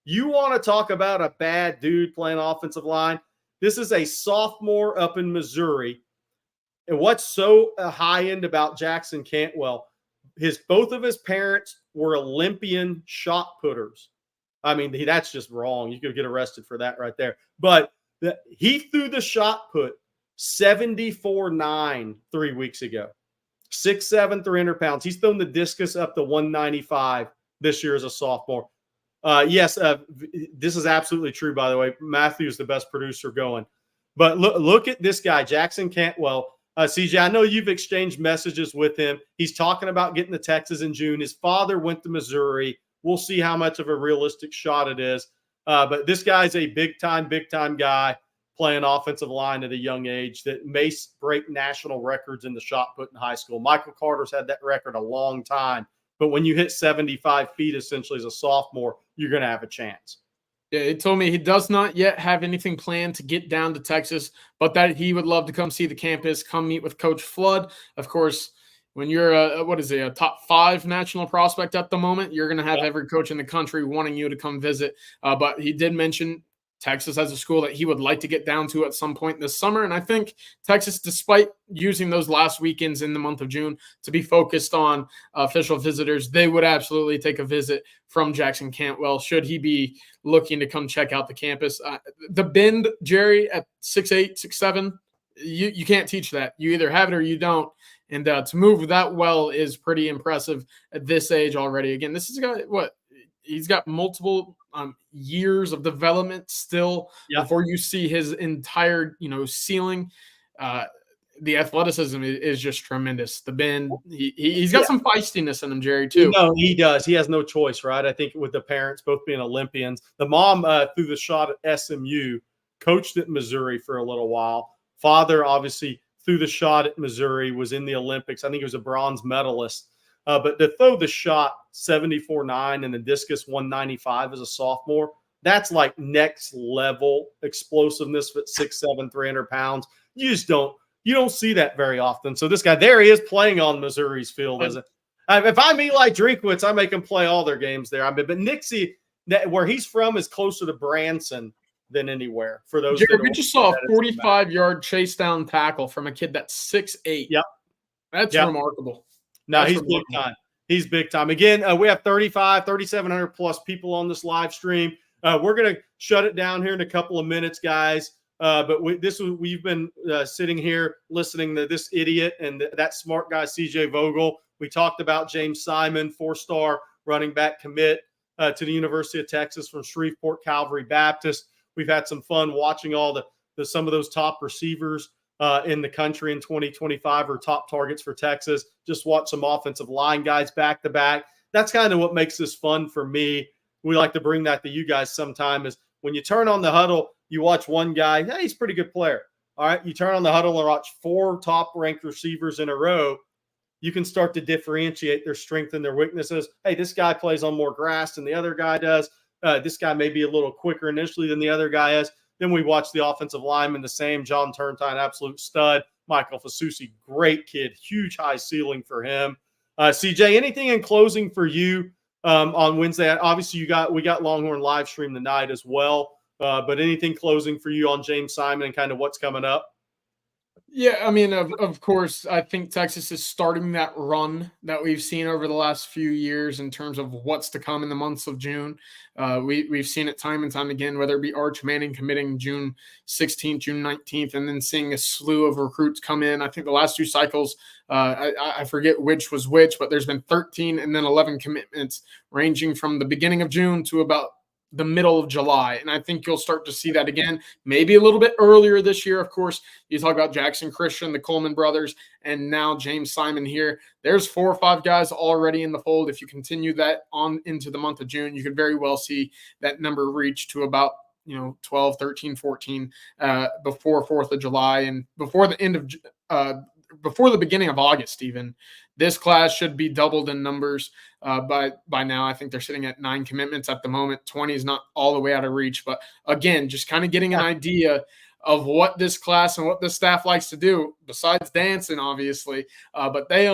You want to talk about a bad dude playing offensive line? This is a sophomore up in Missouri. And what's so high-end about Jackson Cantwell, both of his parents were Olympian shot putters. I mean, that's just wrong. You could get arrested for that right there. But he threw the shot put 74.9 3 weeks ago. 6'7", 300 pounds. He's thrown the discus up to 195 this year as a sophomore. Yes, this is absolutely true, by the way. Matthew's the best producer going. But look at this guy, Jackson Cantwell. CJ, I know you've exchanged messages with him. He's talking about getting to Texas in June. His father went to Missouri. We'll see how much of a realistic shot it is. But this guy's a big-time guy playing offensive line at a young age that may break national records in the shot put in high school. Michael Carter's had that record a long time. But when you hit 75 feet essentially as a sophomore, you're going to have a chance. Yeah, he told me he does not yet have anything planned to get down to Texas, but that he would love to come see the campus, come meet with Coach Flood. Of course, when you're a top 5 national prospect at the moment, you're going to have every coach in the country wanting you to come visit. But he did mention Texas as a school that he would like to get down to at some point this summer. And I think Texas, despite using those last weekends in the month of June to be focused on official visitors, they would absolutely take a visit from Jackson Cantwell should he be looking to come check out the campus. The bend, Gerry, at 6'8", 6'7", you can't teach that. You either have it or you don't. And to move that well is pretty impressive at this age already. Again, this is he's got multiple years of development still before you see his entire, ceiling. The athleticism is just tremendous. The bend, he's got some feistiness in him, Gerry, too. No, he does. He has no choice, right? I think with the parents both being Olympians. The mom threw the shot at SMU, coached at Missouri for a little while. Father obviously threw the shot at Missouri, was in the Olympics. I think he was a bronze medalist. But to throw the shot 74.9 and the discus 195 as a sophomore, that's like next level explosiveness at 6'7", 300 pounds. You don't see that very often. So this guy, there he is playing on Missouri's field. If I meet like Drinkwitz, I make him play all their games there. But Nixie, where he's from, is closer to Branson than anywhere. For those, Gerry, we just saw a 45-yard chase down tackle from a kid that's 6'8". Yep, that's remarkable. No, he's big time. He's big time. Again, we have 3,700 plus people on this live stream. We're going to shut it down here in a couple of minutes, guys. But we've been sitting here listening to this idiot and that smart guy, CJ Vogel. We talked about James Simon, 4-star running back commit to the University of Texas from Shreveport Calvary Baptist. We've had some fun watching all some of those top receivers in the country in 2025 or top targets for Texas. Just watch some offensive line guys back to back. That's kind of what makes this fun for me. We like to bring that to you guys sometime is when you turn on the huddle, you watch one guy, hey, he's a pretty good player. All right, you turn on the huddle and watch 4 top-ranked receivers in a row. You can start to differentiate their strength and their weaknesses. Hey, this guy plays on more grass than the other guy does. This guy may be a little quicker initially than the other guy is. Then we watch the offensive lineman, the same. John Turntine, absolute stud. Michael Fasusi, great kid. Huge high ceiling for him. CJ, anything in closing for you on Wednesday? Obviously, we got Longhorn live stream tonight as well. But anything closing for you on James Simon and kind of what's coming up? Yeah, I mean, of course, I think Texas is starting that run that we've seen over the last few years in terms of what's to come in the months of June. We've seen it time and time again, whether it be Arch Manning committing June 16th, June 19th, and then seeing a slew of recruits come in. I think the last 2 cycles, I forget which was which, but there's been 13 and then 11 commitments ranging from the beginning of June to about the middle of July. And I think you'll start to see that again, maybe a little bit earlier this year. Of course, you talk about Jackson Christian, the Coleman brothers, and now James Simon here. There's 4 or 5 guys already in the fold. If you continue that on into the month of June, you could very well see that number reach to about 12, 13, 14 before 4th of July and before the end of before the beginning of August even. This class should be doubled in numbers by now. I think they're sitting at 9 commitments at the moment. 20 is not all the way out of reach. But again, just kind of getting an idea of what this class and what this staff likes to do, besides dancing, obviously. But they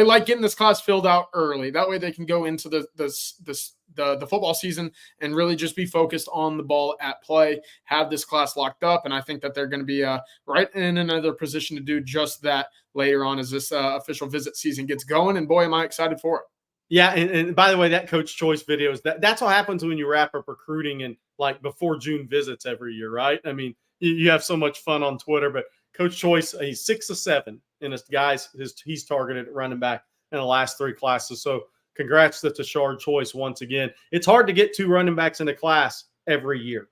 like getting this class filled out early. That way they can go into the football season and really just be focused on the ball at play, have this class locked up. And I think that they're going to be right in another position to do just that later on as this official visit season gets going. And boy, am I excited for it. Yeah, and by the way, that coach choice videos, that's what happens when you wrap up recruiting and like before June visits every year, right? I mean, you have so much fun on Twitter, but Coach Choice, he's 6 of 7 in his guys. He's targeted running back in the last 3 classes. So congrats to Tashard Choice once again. It's hard to get 2 running backs in a class every year.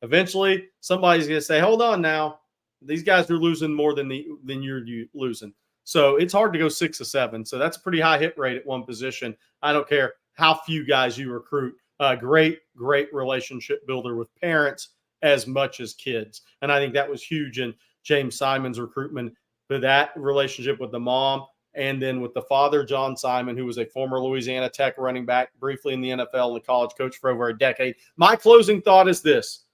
Eventually, somebody's going to say, "Hold on now, these guys are losing more than you're losing." So it's hard to go 6 of 7. So that's a pretty high hit rate at one position. I don't care how few guys you recruit. Great relationship builder with parents as much as kids. And I think that was huge in James Simon's recruitment, for that relationship with the mom and then with the father, John Simon, who was a former Louisiana Tech running back, briefly in the NFL and the college coach for over a decade. My closing thought is this.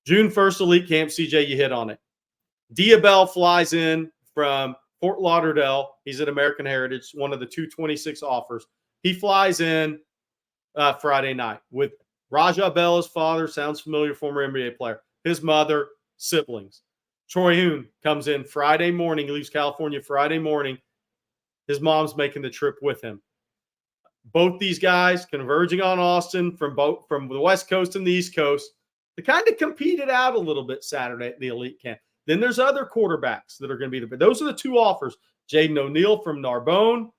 June 1st, Elite Camp, CJ, you hit on it. Diabell flies in from Fort Lauderdale. He's at American Heritage, one of the 226 offers. He flies in Friday night with Raja Bella's father, sounds familiar, former NBA player, his mother, siblings. Troy Hoon comes in Friday morning, he leaves California Friday morning. His mom's making the trip with him. Both these guys converging on Austin from the West Coast and the East Coast. They kind of competed out a little bit Saturday at the Elite Camp. Then there's other quarterbacks that are going to be there. Those are the 2 offers. Jaden O'Neal from Narbonne,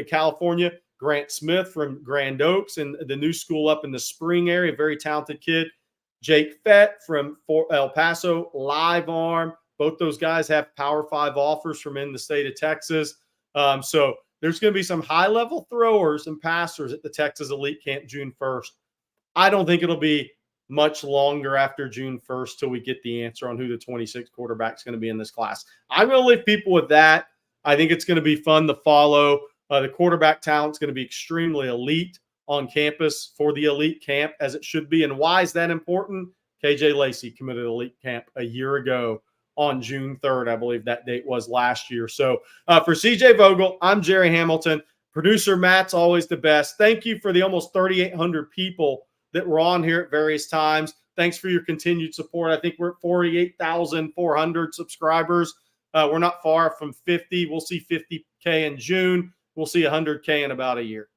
California. Grant Smith from Grand Oaks and the new school up in the Spring area, very talented kid. Jake Fett from El Paso, live arm. Both those guys have Power 5 offers from in the state of Texas. So there's going to be some high-level throwers and passers at the Texas Elite Camp June 1st. I don't think it'll be much longer after June 1st till we get the answer on who the 26 quarterback is going to be in this class. I'm going to leave people with that. I think it's going to be fun to follow. The quarterback talent is going to be extremely elite on campus for the Elite Camp, as it should be. And why is that important? KJ Lacey committed Elite Camp a year ago on June 3rd. I believe that date was last year. So for CJ Vogel, I'm Gerry Hamilton. Producer Matt's always the best. Thank you for the almost 3,800 people that were on here at various times. Thanks for your continued support. I think we're at 48,400 subscribers. We're not far from 50. We'll see 50K in June. We'll see 100K in about a year.